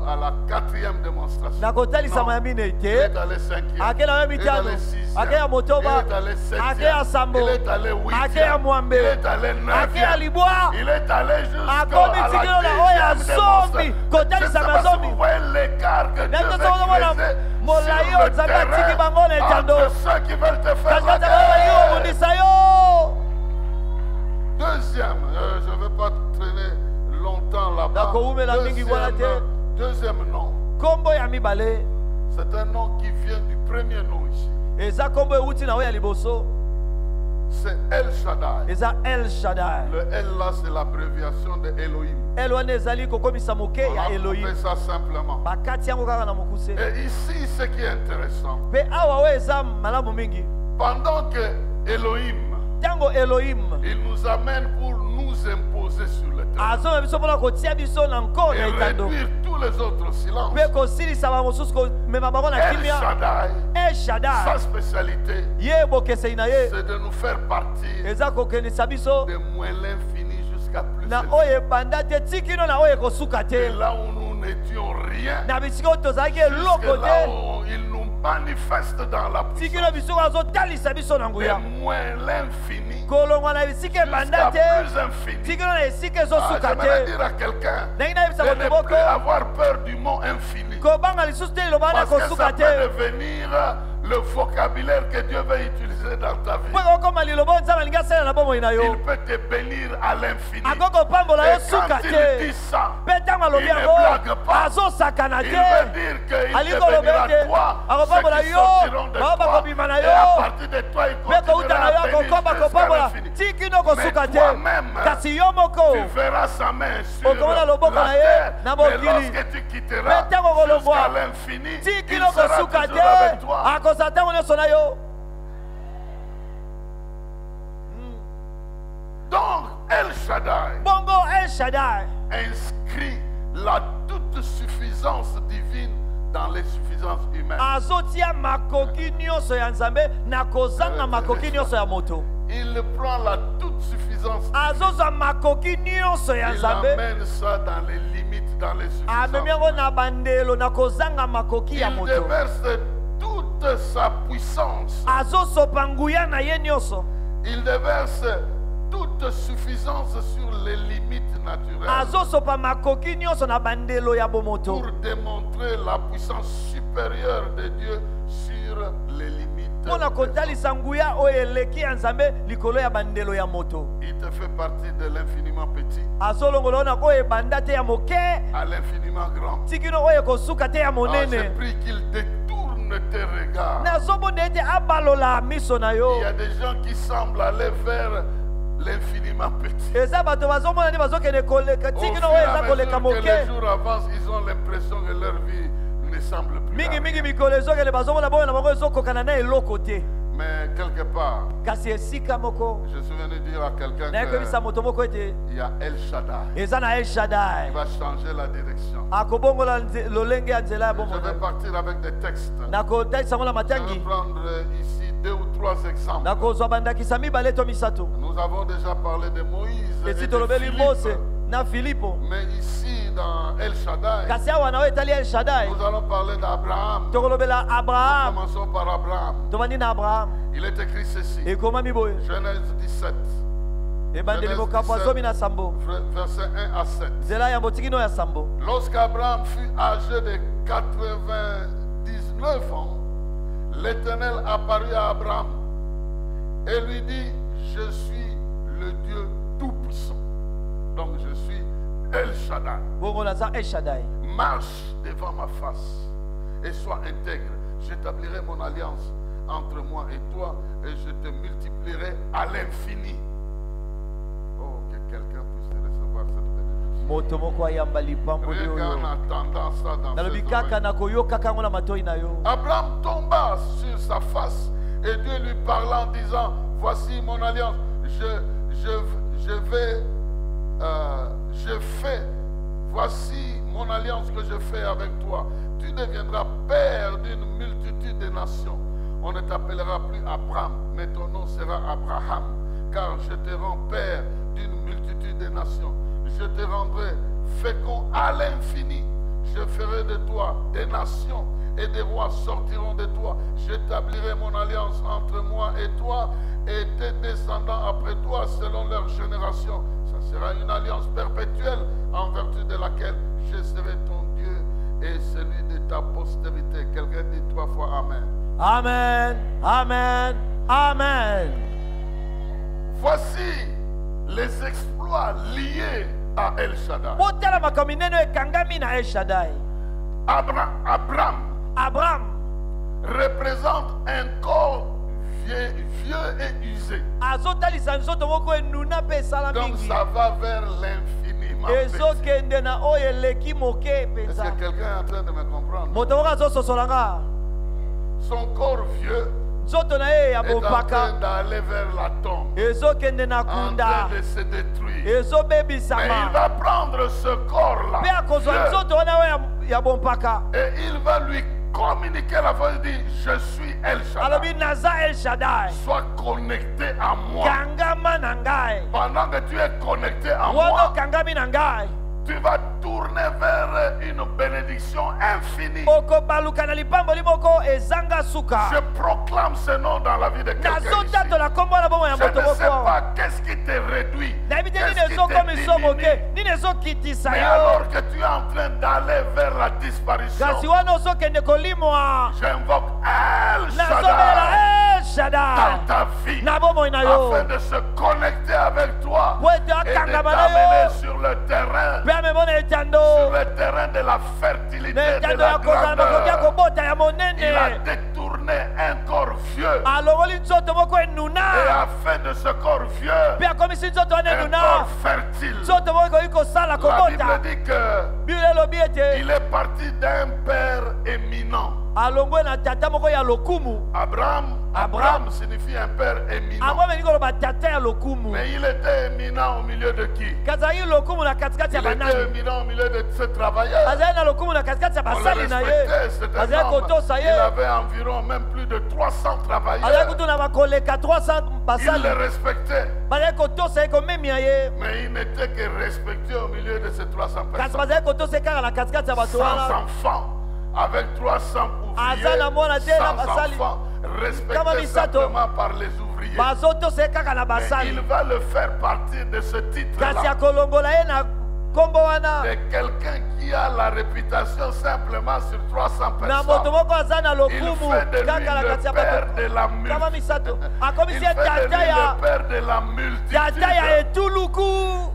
À la quatrième démonstration. na kotalisama ya Non. minei Il te est allé cinquième. ake na yo Il est mitano allé sixième. ake ya motoba Il est allé septième. ake ya sambo Il est allé ake huitième. ya mwambe Il est allé ake ya neuvième. libwa Il est allé jusqu'à akomi la tikilo na oyo ya dixième zomi démonstration. kotalisama ya Je ne sais pas si zomi vous voyez l'écart que Dieu nani veut tozo komona creuser molai sur oyo le nzambe atiki terrain bango na etando entre ceux qui veulent te faire la katikati ya bango balingi guerre. kobundisa yo Deuxième, je ne vais pas traîner longtemps là-bas. Nakoumela mingi wana te. Deuxième nom, nkombo ya mibale c'est un nom qui vient du premier nom ici. eza nkombo euti na oyo ya liboso C'est El Shaddai. eza el shaddai Le L là, c'est l'abréviation de Elohim. el wana ezali kokomisa moke On ya a elohim fait ça simplement. bakati yango kaka na mokuse Et ici, ce qui est intéressant, mpe awa oyo eza malamu mingi pendant que Elohim, ntango elohim il nous amène pour nous imposer sur le terrain azonga biso mpona kotia biso na nkolo et na etando réduire tous les autres silences. mpe kosilisa bamosusu komema bango na El kimia Shaddai, el sa shaddai spécialité, ye bokesei na ye c'est de nous faire partir eza kokendisa biso de moins l'infini jusqu'à plus na élevé. oyo ebanda te tikino na oyo ekosuka Et te là où nous n'étions rien, na bisika oyo tozalaki eloko jusque là te où il nous manifeste dans la tikino puissance. biso azotalisa biso na De nguya moins l'infini kolongwa na bisika ebanda jusqu'à te plus infini. tikino na esika Ah, ezosuka j'aimerais te dire à quelqu'un ndenge nayebisa de moto ne moko plus avoir peur du mot infini. kobanga lisusu te liloba na Parce que kosuka ça peut te devenir le vocabulaire que Dieu veut utiliser dans ta vie. mpo ekokoma liloba oyo nzambe alingi asalela na bomoi na Il yo peut te bénir à l'infini. akoki kopambola yo Et suka quand il te dit ça, mpe ntango alobi il ne yango blague pas. azosakana il te veut dire qu'il alingi te koloba bénira ete toi, akopambola ceux qui yo sortiront de bao toi, bakobima na et yo à partir de toi, il mpe kouta continuera na yo à bénir akokoma jusqu'à kopambola l'infini. tikino kosuka Mais te toi-même, kasi yo moko tu verras sa main sur okomona loboko la na ye terre, na mais mokili lorsque tu quitteras mpe ntango kolongwa jusqu'à l'infini, il tikino sera kosuka toujours avec te toi. akozala ntango nyonso na yo Donc, El Shaddai bongo el shaddai inscrit la toute suffisance divine dans les suffisances humaines. azotia makoki nyonso ya nzambe na kozanga makoki nyonso ya moto Il prend la toute suffisance divine. azozwa makoki nyonso ya Il nzambe amène ça dans les limites, dans les amemi suffisances. yango na bandelo na kozanga makoki ya Il moto déverse toute sa puissance. azosopa nguya na ye nyonso Il déverse toute suffisance sur les limites naturelles azosopa makoki nyonso na bandelo ya bomoto pour démontrer la puissance supérieure de Dieu sur les limites. mpona kotalisa nguya oyo eleki ya nzambe likolo ya bandelo ya moto Il te fait partie de l'infiniment petit azolongola ona oyo ebanda te ya moke à l'infiniment grand. tikino oyo ekosuka te ya Ah, j'ai monene pris qu'il détourne tourne tes regards. nazomona ete abalola miso na yo. Il y a des gens qui semblent aller vers l'infiniment petit. eza bato bazomona nde bazokende koleka Au tiki fur no et oyo à eza koleka mesure que les moke jours avancent, ils ont l'impression que leur vie ne semble plus. mingi la mingi même. mikolo ezokende bazomona boyo na bango ezokokana na eloko te. Mais quelque part, kasi esika moko je suis venu dire à quelqu'un nayekoyebisa moto moko ete qu'il y a El Shaddai eza na El qui Shaddai va changer la direction. akobongola lolenge ya nzela ya Je bomoi. vais partir avec des textes. nakotalisa yango na Je vais matangi prendre ici 2 ou 3 exemples. nakozwa bandakisa mibale to misato. Nous avons déjà parlé de Moïse et esi de tolobeli mose Philippe. na filipo. Mais ici, dans El Shaddai, kasi awa na oyo etali El Shaddai nous allons parler d'Abraham. tokolobela abraham. Commençons par Abraham. tobandi na abraham Il est écrit ceci. ekomami boye Genèse 17, ebandeli Genèse mokambo 17, azomi na sambo versets 1 à 7. nzela ya botikino ya sambo. Lorsqu'Abraham fut âgé de 99 ans, l'Éternel apparut à Abraham et lui dit, je suis le Dieu Tout-Puissant. Donc je suis El Shaddai. bongo naza El Shaddai. Marche devant ma face et sois intègre. J'établirai mon alliance entre moi et toi et je te multiplierai à l'infini. Oh, que quelqu'un puisse recevoir cette bénédiction. moto moko ayamba lipamboli Rien oyo qu'en attendant ça dans nalobi ses kaka oreilles. nakoyokaka yango na matoi na yo. Abraham tomba sur sa face et Dieu lui parla en disant, voici mon alliance. Voici mon alliance que je fais avec toi. Tu deviendras père d'une multitude de nations. On ne t'appellera plus Abraham, mais ton nom sera Abraham, car je te rends père d'une multitude de nations. Je te rendrai fécond à l'infini. Je ferai de toi des nations et des rois sortiront de toi. J'établirai mon alliance entre moi et toi et tes descendants après toi selon leur génération. Ça sera une alliance perpétuelle en vertu de laquelle je serai ton Dieu et celui de ta postérité. Quelqu'un dit 3 fois Amen. Amen, amen, amen. Voici les exploits liés à El Shaddai. botala makambo minene ekangami na El Shaddai. Abraham abraham représente un corps vieux et usé. azotalisa nzoto moko enuna mpe esala Donc mingi ça va vers l'infiniment petit. ezokende na oyo eleki moke Est-ce mpenza. que quelqu'un est en train de me comprendre? moto moko azososola nga Son corps vieux nzoto na ye ya est en train bopaka d'aller vers la tombe, ezokende na en kunda train de se détruire. Mais il ezobebisama va prendre ce corps-là mpe akozwa vieux, nzoto wana oyo ya bompaka et il va lui communiquer la voix. Il dit, je suis El alobi Shaddai. naza El Shaddai Sois connecté à moi. kangama na ngai Pendant que tu es connecté à wana moi, okangami na ngai tu vas tourner vers une bénédiction infinie. okobaluka na lipamboli moko ezanga Je suka. proclame ce nom dans la vie de quelqu'un ici. nazotatola kombo na bomoi ya Je moto ne sais moko pas qu'est-ce qui te réduit, nayebi te nini qu'est-ce qui ezokomisa te moke diminue. nini ezokitisa Mais yo alors que tu es en train d'aller vers la disparition, kasi wana ozokende kolimwa j'invoque El nazobelela Shaddai El Shaddai dans ta vie na bomoi na yo afin de se connecter avec toi po ete et de akangama na t'amener yo sur le terrain, mpe amemona etando sur le terrain de la fertilité, na de etando la ya kozala makoki ya grandeur. kobota ya Il a monene détourné un corps vieux alongoli nzoto moko et enuna a fait de ce corps vieux mpe akomisi nzoto wana un enuna corps fertile. nzoto moko ekoki kosala La kobota Bible dit que biblia elobi ete il est parti d'un père éminent. alongwe na tata moko ya lokumu. Abraham signifie un père éminent. Abraham elingi koloba tata ya lokumu. Mais il était éminent au milieu de qui? Kasi azalaki lokumu na katikati ya Il était banani. éminent au milieu de ses travailleurs. Azalaki na lokumu na katikati ya On le basali na ye. respectait, c'était un Azalaki homme. kotosa Il ye. avait environ même plus de 300 Azalaki travailleurs. kutu na bakoleka 300 Il basali. le respectait. Bazalaki kotosa ye komemia ye. Mais il n'était que respecté au milieu de ces 300 Kasi personnes. bazalaki kotosa ye kaka na katikati ya bato 100 wana. enfants, avec 300 ouvriers, Aza na mwana te na 100 basali. enfants, Kama respectés misato. simplement par les ouvriers. Bazotosa ye kaka na Mais basali. il va le faire partir de ce titre-là. Kasi akolongola ye na kombo wana de quelqu'un qui a la réputation simplement sur 300 na moto personnes. moko aza na Il lokumu fait de lui kaka na kati le ya père bato de la kama multitude. misato Il akomisi fait de lui tata ya le père de la tata ya multitude. etuluku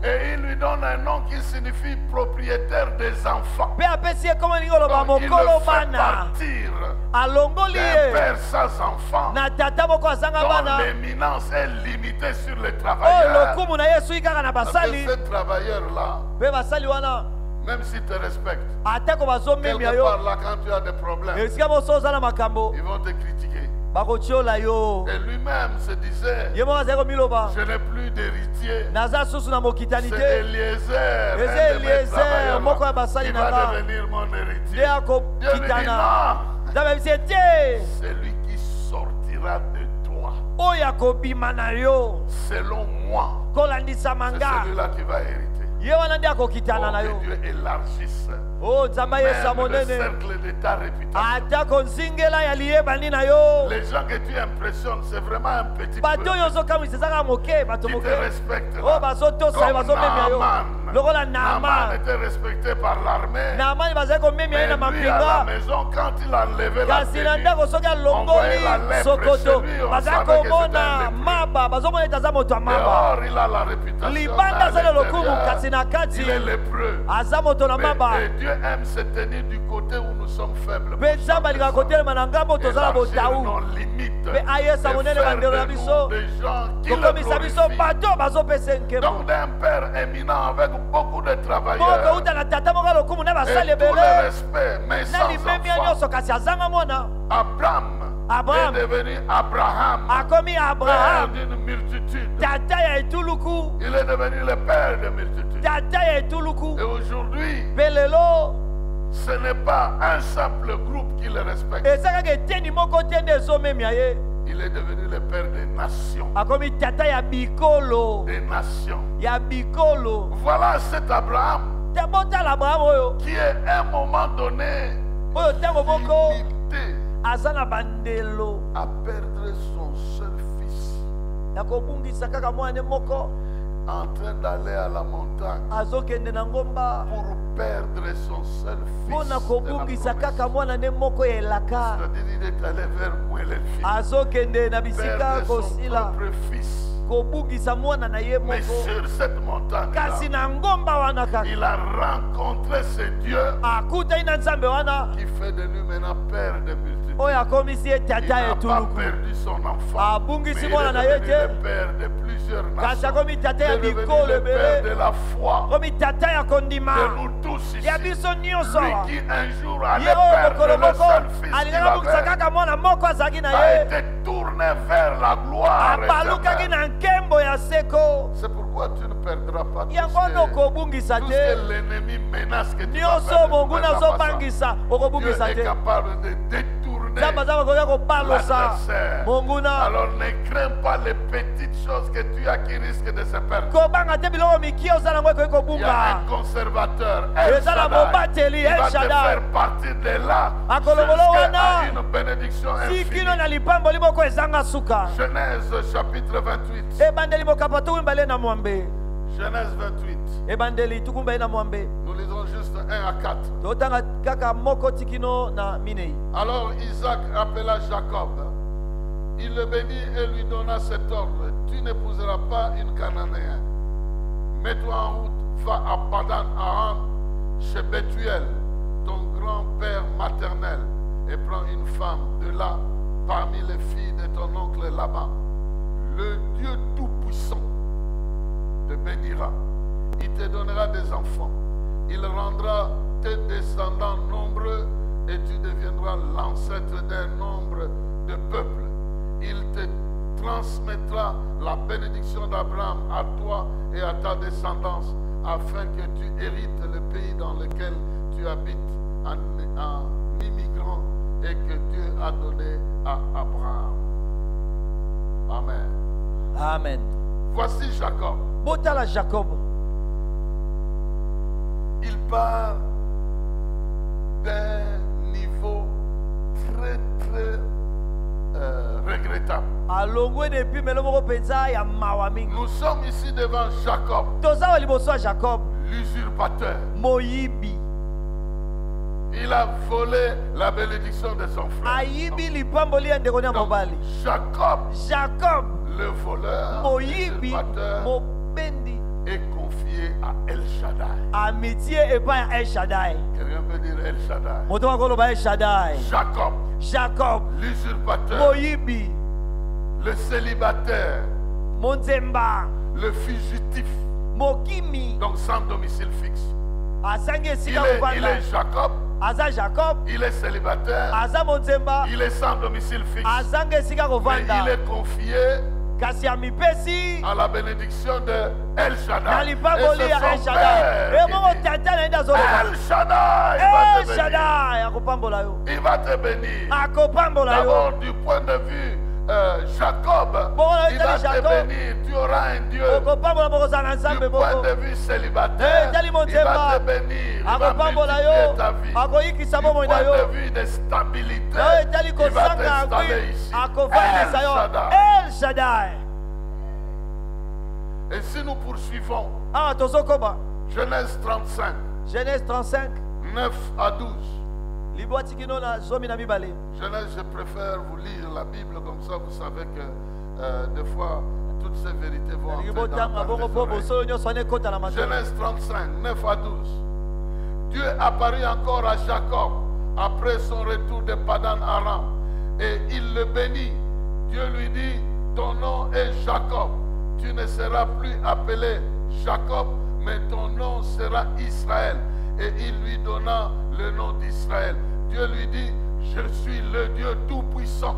Et il lui donne un nom qui signifie propriétaire des enfants. mpe apesi ye kombo ningi oloba Donc il mokolo le fait bana partir alongoli d'un ye père sans enfant na tata moko azanga dont bana l'éminence est limitée sur les oyo travailleurs. lokumu na ye esui kaka na Parce que basali ces travailleurs-là, mpe basali wana même s'ils te respectent, atako bazomemia quelque yo part là, quand tu as des problèmes, esika moso oza na makambo ils vont te critiquer. bakotiola yo Et lui-même se disait, ye moko azali komiloba je n'ai plus d'héritier. naza susu na mokitani C'est te Eliezer, eza un de mes Eliezer travailleurs, moko ya là, basali qui na va nga devenir mon nde héritier. Dieu lui dit akokitana non, nzambe abisi ye te c'est lui qui sortira de toi. oyo akobima na yo Selon moi, kolandisama c'est nga celui-là qui va hériter. ye wana nde akokitana Oh, na que yo Dieu élargisse o nzambe ayesa même le monene cercle de ta réputation. atako nzingela ya liyebani na yo Les gens que tu impressionnes, c'est vraiment un petit bato peu oyo ozokamwisa ezaka moke bato qui moke te respectent. oyo bazotosa ye Comme bazomemia yo Naaman. lokola Naaman Naaman était respecté par l'armée. Naamani bazali komemia ye Mais na lui, à la mampinga maison, quand il a enlevé la kasi na tenue, ndako soki on voyait la alongoli lèpre sokoto chez lui, on bazali savait que c'était komona un lépreux. maba bazomona ete aza moto ya maba dehors, il a la réputation. libanda mais à aza na lokumu l'intérieur, kasi na kati il est lépreux. aza moto na maba Et Dieu aime se tenir du côté où nous sommes faibles. mpe nzambe alingaka kotelema na ngambo toza na botau nos limites. mpe ayesa monene bandelo na biso Des gens qui le kokomisa biso glorifient. bato bazopesa nkembo Donc d'un père éminent avec beaucoup de moko travailleurs. uta na tata moko ya lokumu na basali Et tout le ebele respect, mais na sans limemia enfant. nyonso kasi azanga mwana Abraham est devenu Abraham, akomi père abraham d'une multitude. tata ya etuluku Il est devenu le père de multitudes. tata ya etuluku Et aujourd'hui, mpe lelo ce n'est pas un simple groupe qui le respecte. eza kaka eteni moko te nde ezomemia ye Il est devenu le père des nations. akomi tata ya bikolo Des nations. ya bikolo Voilà cet Abraham te botala abraham oyo qui est à un moment donné oyo ntango moko limité aza na bandelo à perdre son seul fils, ya kobungisa kaka mwana ne moko en train d'aller à la montagne azokende na ngomba pour perdre son seul fils. mpona de la kobungisa promesse. kaka mwana ne moko ya elaka C'est-à-dire, il est allé vers Mouelelfi, azokende na bisika perdre son kosila propre fils. kobungisa mwana na ye Mais moko sur cette montagne, kasi na ngomba wana kaka il a rencontré ce Dieu akutani na nzambe wana qui fait de lui maintenant père de multitudes. oyo akomisi ye Il tata n'a pas etuluku perdu son enfant. abungisi Mais il mwana est na ye devenu te le père de plusieurs kasi nations. akomi tata Il ya est devenu bikolo le père de ebele la foi akomi tata ya kondima de nous tous ici. ya biso nyonso Lui qui un jour ye allait oyo perdre mokolo le moko seul fils qu'il alingaka bungisa avait, kaka mwana moko azalaki na a ye été tourné vers la gloire abalukaki éternelle. na nkembo ya seko C'est pourquoi tu ne perdras pas tout yango wana ce okobungisa que te l'ennemi menace que tu vas nyonso perdre, tu monguna perdras pas ça. azobangisa Dieu okobungisa est te capable de détourner nzambe aza kokoya kobalosa l'adversaire. monguna Alors ne crains pas les petites choses que tu as qui risquent de se perdre. kobanga te biloko mikie oza nango ekoki Il y a kobunga un conservateur, El eza na Shaddai. mobateli Il va El te Shaddai faire partir de là Akolobolo wana. jusqu'à une bénédiction tikino infinie. na lipamboli moko ezanga suka Genèse chapitre 28. ebandeli mokapa tuku mbale na mwambe Genèse 28. ebandeli tuku mbale na mwambe Nous lisons juste 1 à 4. totanga kaka moko tikino na minei Alors Isaac appela Jacob. Il le bénit et lui donna cet ordre. Tu n'épouseras pas une Cananéenne. Mets-toi en route, va à Padan Aram, chez Bethuel, ton grand-père maternel, et prends une femme de là, parmi les filles de ton oncle Laban. Le Dieu Tout-Puissant te bénira. Il te donnera des enfants. Il rendra tes descendants nombreux et tu deviendras l'ancêtre d'un nombre de peuples. Il te transmettra la bénédiction d'Abraham à toi et à ta descendance afin que tu hérites le pays dans lequel tu habites en immigrant et que Dieu a donné à Abraham. Amen. amen Voici Jacob. botala jacob Il part d'un niveau très regrettable. alongwe depuis melo moko mpenza ya mawa mingi Nous sommes ici devant Jacob. toza wa liboso ya jacob l'usurpateur. moyibi Il a volé la bénédiction de son frère. ayibi lipamboli ya ndeko na Donc, mobali. Jacob, Jacob le voleur, moyibi l'usurpateur, mobendi est confié à El Shaddai. amitié epai ya El Shaddai. Quelqu'un peut dire El Shaddai. moto akoloba El Shaddai. Jacob, Jacob l'usurpateur, moyibi le célibataire, monzemba le fugitif, mokimi donc sans domicile fixe. azangi Il esika est kovanda. Jacob, aza Jacob il est célibataire, aza monzemba il est sans domicile fixe. azangi esika Mais kovanda. il est confié kasi amipesi à la bénédiction de El na Shaddai. Et lipamboli ya El c'est son Shaddai. père Ebongo qui dit, tata na ye nde azoloba. El Shaddai, il va El te bénir. Shaddai akopambola yo. Il va te bénir. Akopambola yo. D'abord, du point de vue Jacob, Bon, il va Jacob. te bénir. Tu auras un Dieu. okopambola bokozala na Du nzambe point moko. de vue célibataire, Eh, tali il monzemba. va te bénir. Il va akopambola multiplier yo ta vie. akoyikisa Du bomoi na point yo. de vue de stabilité, na oyo etali il va kosanga t'installer agui ici. akofandisa El yo. Shaddai. El Shaddai. Et si nous poursuivons, awa tozokoba Genèse 35, Genèse 35 9 à 12. libwati kino na zomi na mibale. Genèse, je préfère vous lire la Bible, comme ça vous savez que des fois, toutes ces vérités vont entrer dans libotanga bongo les mpo oreilles. bosolo nyonso ane ekota na matoi. Genèse 35, 9 à 12. Dieu apparut encore à Jacob après son retour de Padan Aram et il le bénit. Dieu lui dit, ton nom est Jacob. Tu ne seras plus appelé Jacob, mais ton nom sera Israël. Et il lui donna le nom d'Israël. Dieu lui dit, je suis le Dieu tout-puissant.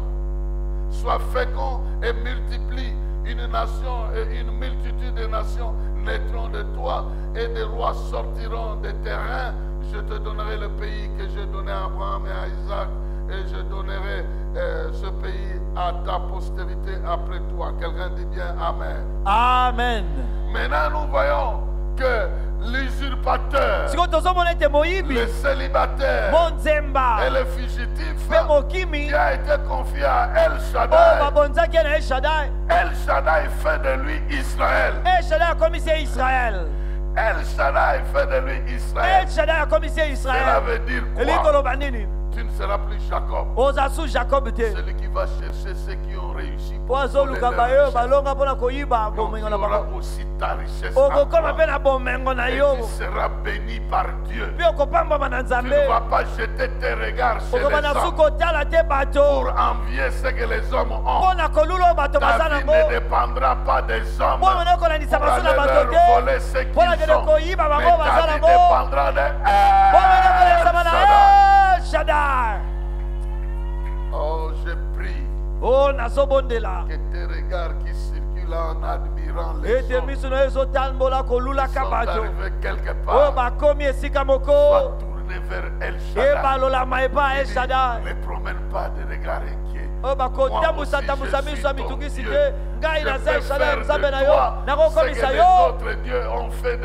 Sois fécond et multiplie. Une nation et une multitude de nations naîtront de toi et des rois sortiront des terrains. Je te donnerai le pays que j'ai donné à Abraham et à Isaac et je donnerai ce pays à ta postérité après toi. Quelqu'un dit bien Amen. Amen. Maintenant nous voyons que l'usurpateur, sikoyo tozomona ete moyibi le célibataire monzemba et le fugitif mpe mokimi qui a été confié à El oyo Shaddai. babonzaki ye na El Shaddai. El Shaddai fait de lui Israël. El Shaddai akomisi ye Israel. El Shaddai fait de lui El Israël. Shaddai akomisi ye Cela Israel. veut dire elingi quoi? koloba nini? Tu ne seras plus Jacob. oza su Jacob te Celui qui va chercher ceux qui ont réussi po pour voler azoluka leur bayo richesse. balonga mpona koyiba Donc bomengo tu na auras bango. aussi ta richesse. okokoma à mpe toi. na bomengo na Et yo tu seras béni par Dieu. mpe okopambama na Tu nzambe. ne vas pas jeter tes regards chez okoma les na su hommes kotala te bato pour envier ce que les hommes ont. mpona kolula oyo bato baza Ta vie nango. ne dépendra pas des hommes mpo mona ekolandisa pour baso na aller bato leur te voler ce mpona qu'ils kende ont. koyiba Mais bango baza ta vie nango. dépendra de mpo mona ekolandisama El na Shaddai. El Shaddai. Oh, je prie o nazobondela que tes regards qui circulent en admirant les ete hommes miso na yo ezotambola kolulaka sont bato arrivés quelque oyo part bakomi esika soient moko tournés vers El Shaddai. ebalolama epa El Il dit, Shaddai. ne promène pas de regards inquiets. oyo bakotambusa miso ya mituki te ngai naza El Shaddai nzambe na yo nakokomisa yo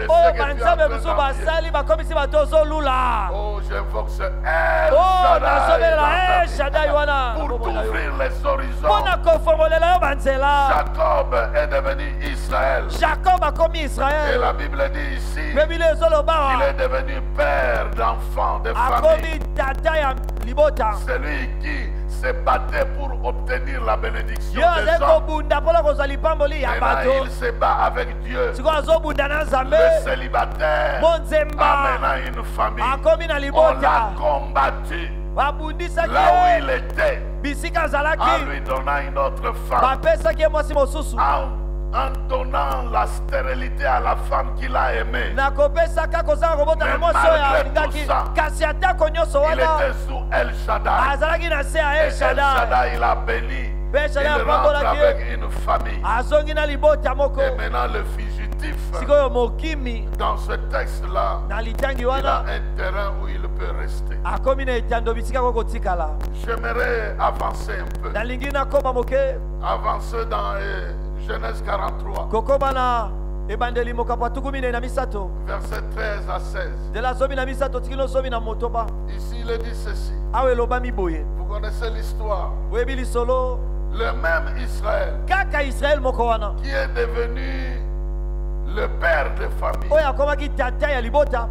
oyo banzambe mosusu basali bakomisi bato ozolula. Oh, j'invoque ce El o Shaddai nazobelela El Shaddai wana pour t'ouvrir les horizons. mpona kofongolela yo banzela. Jacob est devenu Israël. Jacob akomi Et Israel la Bible dit ici bebile ezoloba qu'il est devenu père d'enfants, de famille. akomi tata ya libota. Celui qui se battait pour obtenir la bénédiction yo des azali hommes. kobunda mpona kozwa lipamboli ya Maintenant, bato. il se bat avec Dieu. sikoyo azobunda na nzambe. Le célibataire a monzemba maintenant une famille. akomi na On l'a libota combattu babundisaki là où ye il était bisika en azalaki lui donnant une autre femme. bapesaki ye mwasi mosusu En donnant la stérilité à la femme qu'il a aimée. na kopesaka kozanga kobota na Mais mwasi oyo malgré alingaki tout ça, kasi atako nyonso Il wana était sous El Shaddai. azalaki na se ya Et El El Shaddai. Shaddai, il a béni. mpe El Il Shaddai rentre apambolaki avec ye une famille. azongi na libota moko. Et maintenant, le fugitif, sikoyo mokimi dans ce texte-là, na litangi il a wana un terrain où il peut rester. akomi na etando bisika koko kotikala. J'aimerais avancer un peu. nalingi nakoma moke Avancer dans Genèse 43, kokoma na ebandeli mokapo tukumi na misato versets 13 à 16. nzela zomi na misato tikilo zomi na motoba Ici, il est dit ceci. awa elobami boye Vous connaissez l'histoire. oyebi lisolo Le même Israël kaka Israel moko wana qui est devenu le père de famille. oyo akomaki tata ya libota.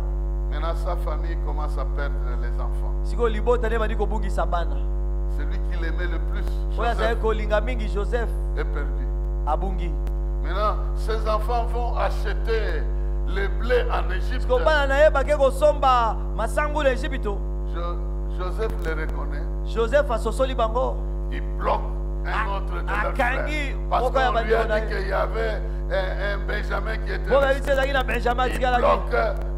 Maintenant, sa famille commence à perdre les enfants. Sikoyo libota nde bandi kobungisa bana. Celui qu'il aimait le plus, oyo azali Joseph, kolinga mingi Joseph est perdu. abungi. Maintenant, ses enfants vont acheter le blé en Égypte. Sikoyo bana na ye bake kosomba masangu na Ejipito. Joseph les reconnaît. Joseph asosoli bango. Il bloque un autre de leurs frères. Parce moko ya qu'on lui a bandeko na dit ye. qu'il y avait un Benjamin qui était Moko resté. yebisi ezalaki na Benjamin atikalaki.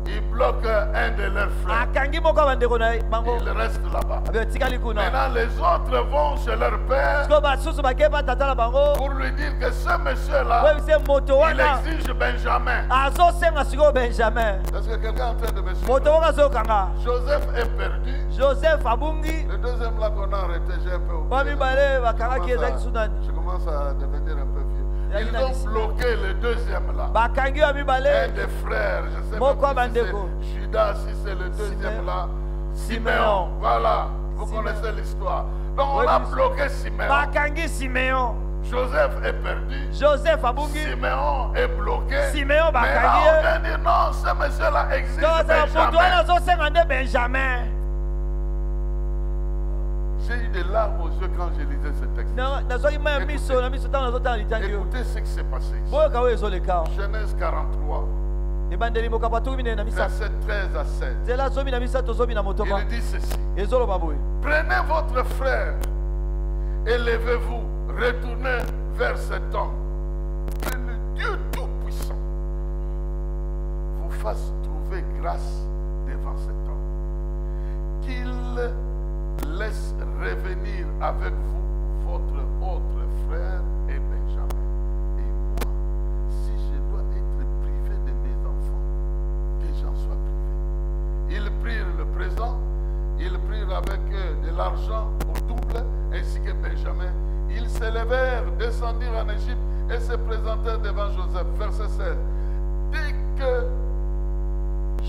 Il bloque un de leurs frères. Akangi moko ya bandeko na ye bango. Il reste là-bas. Abe atikali kuna. Maintenant, les autres vont chez leur père Sikoyo basusu bakeba tata na bango. pour lui dire que ce monsieur-là, Oyebisi moto il wana exige Benjamin. azosenga sikoyo Benjamin. Est-ce que quelqu'un est en train de me suivre? Moto moko azokanga. Joseph est perdu. Joseph abungi. Le deuxième là qu'on a arrêté, j'ai un peu oublié. Oyo mibale bakangaki ezalaki sunani. Je commence à devenir un peu vieux. Il Ils a ont dit- bloqué le deuxième là. Bakangi oyo Un mibale. des frères, je sais Moko pas si bandeko. c'est Judas, si c'est le deuxième Siméon. là. Siméon. Siméon, voilà. Vous Siméon. connaissez l'histoire. Donc on Oui, a oui. bloqué Siméon. Bakangi Siméon. Joseph est perdu. Joseph abungi. Siméon est bloqué. Siméon Mais bakangi là, ye. on vient dire non, ce monsieur-là exige Toza moto wana Benjamin. azosenga nde Benjamin. J'ai eu des larmes aux yeux quand je lisais ce texte. Nazwaki mai ya miso na miso ntango nazotala litangi oyo. Écoutez ce qui s'est passé ici. Boyoka oyo ezoleka. Genèse 43, ebandeli mokapa tukumi na misato. verset 13 à 16. nzela zomi na misato zomi na motoba. Il dit ceci. ezoloba boye. Prenez votre frère et levez-vous, retournez vers cet homme. Que le Dieu Tout-Puissant vous fasse trouver grâce devant cet homme. Qu'il laisse revenir avec vous votre autre frère et Benjamin. Et moi, si je dois être privé de mes enfants, que j'en sois privé. Ils prirent le présent, ils prirent avec eux de l'argent au double, ainsi que Benjamin. Ils s'élevèrent, descendirent en Égypte et se présentèrent devant Joseph. Verset 16. Dès que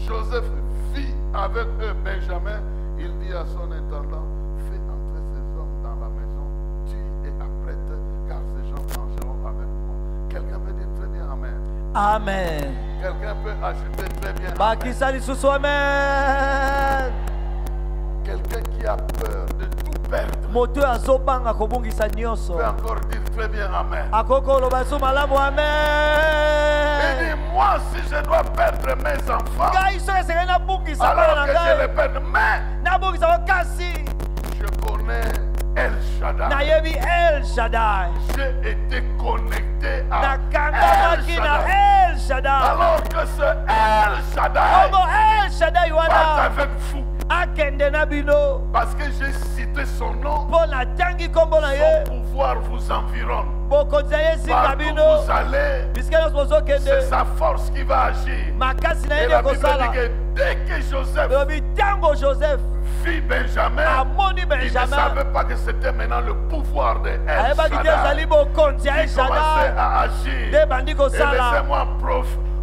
Joseph vit avec eux Benjamin, il dit à son intendant, fais entrer ces hommes dans la maison, tue et apprête, car ces gens mangeront avec moi. Quelqu'un peut dire très bien Amen. Amen. Quelqu'un peut ajouter très bien Amen. bakisa lisusu amen. Quelqu'un qui a peur de tout perdre moto oyo azobanga kobungisa nyonso peut encore dire très bien Amen. akoki koloba su malamu Et amen. dit, moi si je dois perdre mes enfants, ngai soki esengeli nabungisa bana alors na que je les ngai perde, mais nabungisa ngo kasi je connais El Shaddai. nayebi El Shaddai. J'ai été connecté à El nakangamaki na Shaddai. El Shaddai. Alors que ce El Shaddai Bongo El Shaddai part wana avec vous. akende na bino Parce que j'ai cité son nom, mpo natangi nkombo na ye son pouvoir vous environne. bokonzi na ye ezinga Partout bino où vous allez, bisika nyonso c'est bozokende sa force qui va agir. makasi na ye Et nde la Bible ekosala. dit que dès que Joseph elobi ntango Joseph vit Benjamin, amoni il ne Benjamin savait pas que c'était maintenant le pouvoir de El ayebaki te Shaddai ezali bokonzi ya El qui commençait Shaddai à agir. nde bandi Et kosala. laissez-moi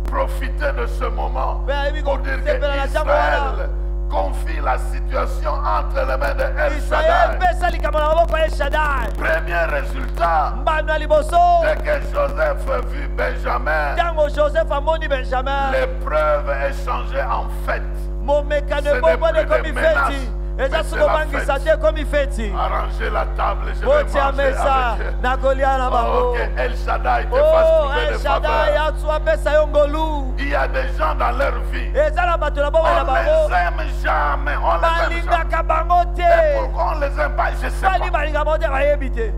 profiter de ce moment Mpe ayebi pour dire que kosepela na ntango wana Israël confie la situation entre les mains de El Israel Shaddai. pesa likambo na maboko ya El Shaddai. Premier résultat, mbano ya liboso dès que Joseph vit Benjamin, ntango Joseph amoni Benjamin l'épreuve est changée en fête. momekano Ce n'est ebombo plus ekomi des menaces, feti mais eza c'est suko la bangisa fête. te ekomi feti Arrangez la table, je vais botia manger mesa avec eux. nakolia na Oh, bango. que El Shaddai te fasse Oh, trouver El des Shaddai faveurs. atu apesa yo ngolu. Il y a des gens dans leur vie, eza na bato na bomoi na on bango les aime jamais, on les aime jamais. balingaka bango Et te pourquoi on les aime pas, je sais bali pas. balingaka bango te bayebi te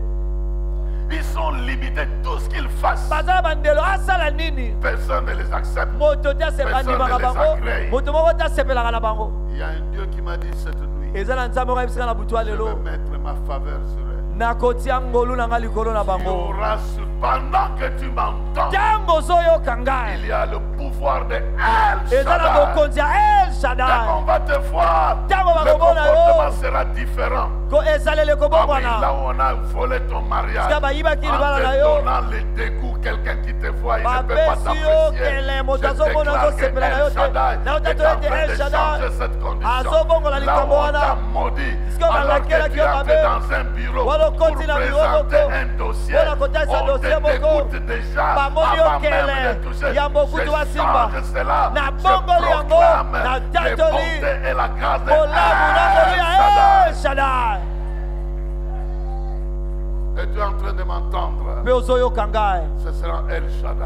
Ils sont limités, tout ce qu'ils fassent, baza na bandelo asala nini personne ne les accepte. moto te asepandimaka Personne ne les bango agrée. moto moko te asepelaka na bango. Il y a un Dieu qui m'a dit cette nuit, eza na nzambe moko ayebisika na butu ya je vais lelo mettre ma faveur sur eux. nakotia ngolu na ngai likolo na Il y bango aura, pendant que tu m'entends, ntango ozoyoka ngai il y a le pouvoir de El eza na Shaddai. bokonzi ya El Quand Shaddai on va te voir, ntango le bakomona comportement yo sera différent. eza là où on a volé ton mariage, en te donnant les dégoûts, quelqu'un qui te voit, il ne peut pas t'apprécier. Je déclare que El Shaddai est en train de changer cette condition. Là où on t'a maudit, alors que tu es entré dans un bureau pour présenter un dossier, on te dégoûte déjà avant même de toucher. Je change cela, je proclame les bontés et la grâce de El Shaddai. Et tu es en train de m'entendre. Ce sera El Shaddai.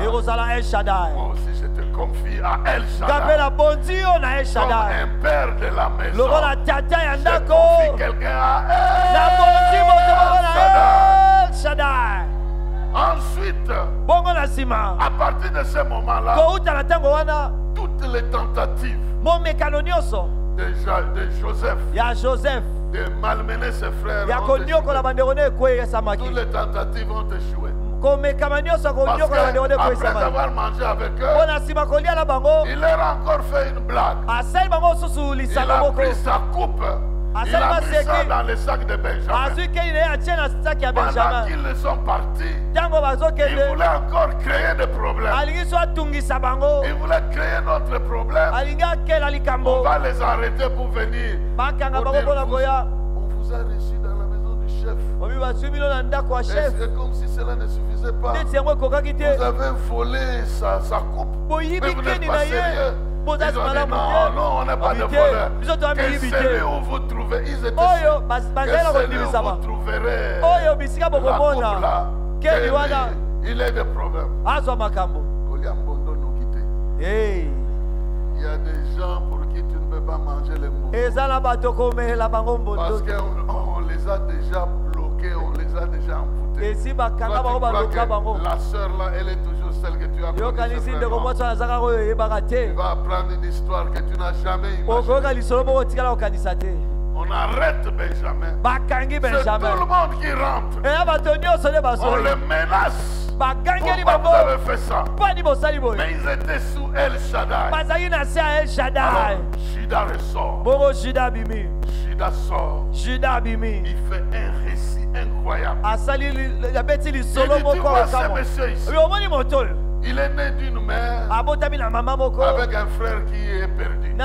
Moi aussi je te confie à El Shaddai. Comme un père de la maison, je confie quelqu'un à El Shaddai. Ensuite, à partir de ce moment-là, toutes les tentatives de Joseph de malmener ses frères ont échoué. Toutes les tentatives ont échoué. Parce qu'après avoir mangé avec eux, il leur a encore fait une blague. Il a pris sa coupe. Il a mis ça dans le sac de Benjamin. Pendant qu'ils sont partis, il voulait encore créer des problèmes. Il voulait créer notre problème. On va les arrêter pour venir. On vous a reçu dans la maison du chef. Et c'est comme si cela ne suffisait pas. Vous avez volé sa coupe. Mais vous n'êtes pas sérieux. Ils ont dit non, on n'est pas de voleurs. Que celui où vous trouvez, ils étaient sûrs que celui où vous trouverez la coupe là, il est des problèmes. Il y a des gens pour qui tu ne peux pas manger les mots. Parce qu'on les a déjà bloqués, on les a déjà amputés. Toi, tu crois que la sœur là, elle est toujours celle que tu as connue. Tu vas apprendre une histoire que tu n'as jamais imaginée. On arrête Benjamin. C'est tout le monde qui rentre. On les menace. Pourquoi vous avez fait ça? Mais ils étaient sous El Shaddai. Alors, Judas ressort. Judas sort. Il fait un récit incroyable. Il dit, tu vois ce monsieur ici, il est né d'une mère avec un frère qui est perdu.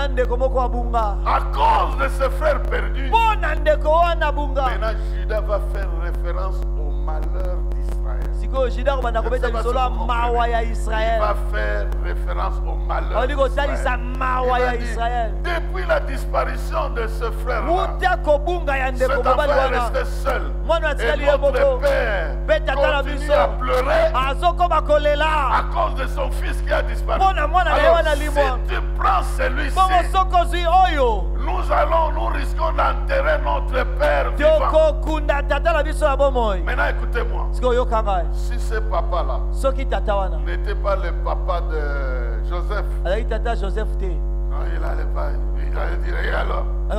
À cause de ce frère perdu, maintenant Judas va faire référence au malheur d'Israël. Il va faire référence au malheur d'Israël. Depuis la disparition de ce frère-là, cet enfant est resté seul. Et notre père continue à pleurer à cause de son fils qui a disparu. Alors, si tu prends celui-ci, nous risquons d'enterrer notre père vivant. Maintenant, écoutez-moi. Si ce papa-là n'était pas le papa de Joseph, non, il n'allait pas. Il allait dire, et alors, c'est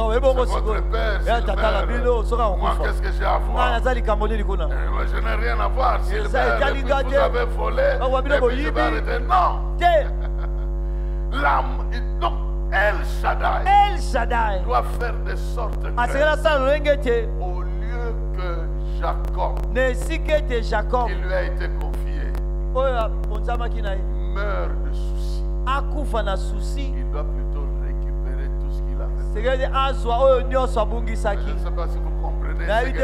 votre père, s'il meurt. Moi, qu'est-ce que j'ai à voir? Je n'ai rien à voir. S'il meurt, et puis vous avez volé, et puis je vais arrêter. Non. Donc, El Shaddai doit faire de sorte que, au lieu que Jacob, qui lui a été confié, meurt de soucis, il doit plutôt récupérer tout ce qu'il avait. Je ne sais pas si vous comprenez ce que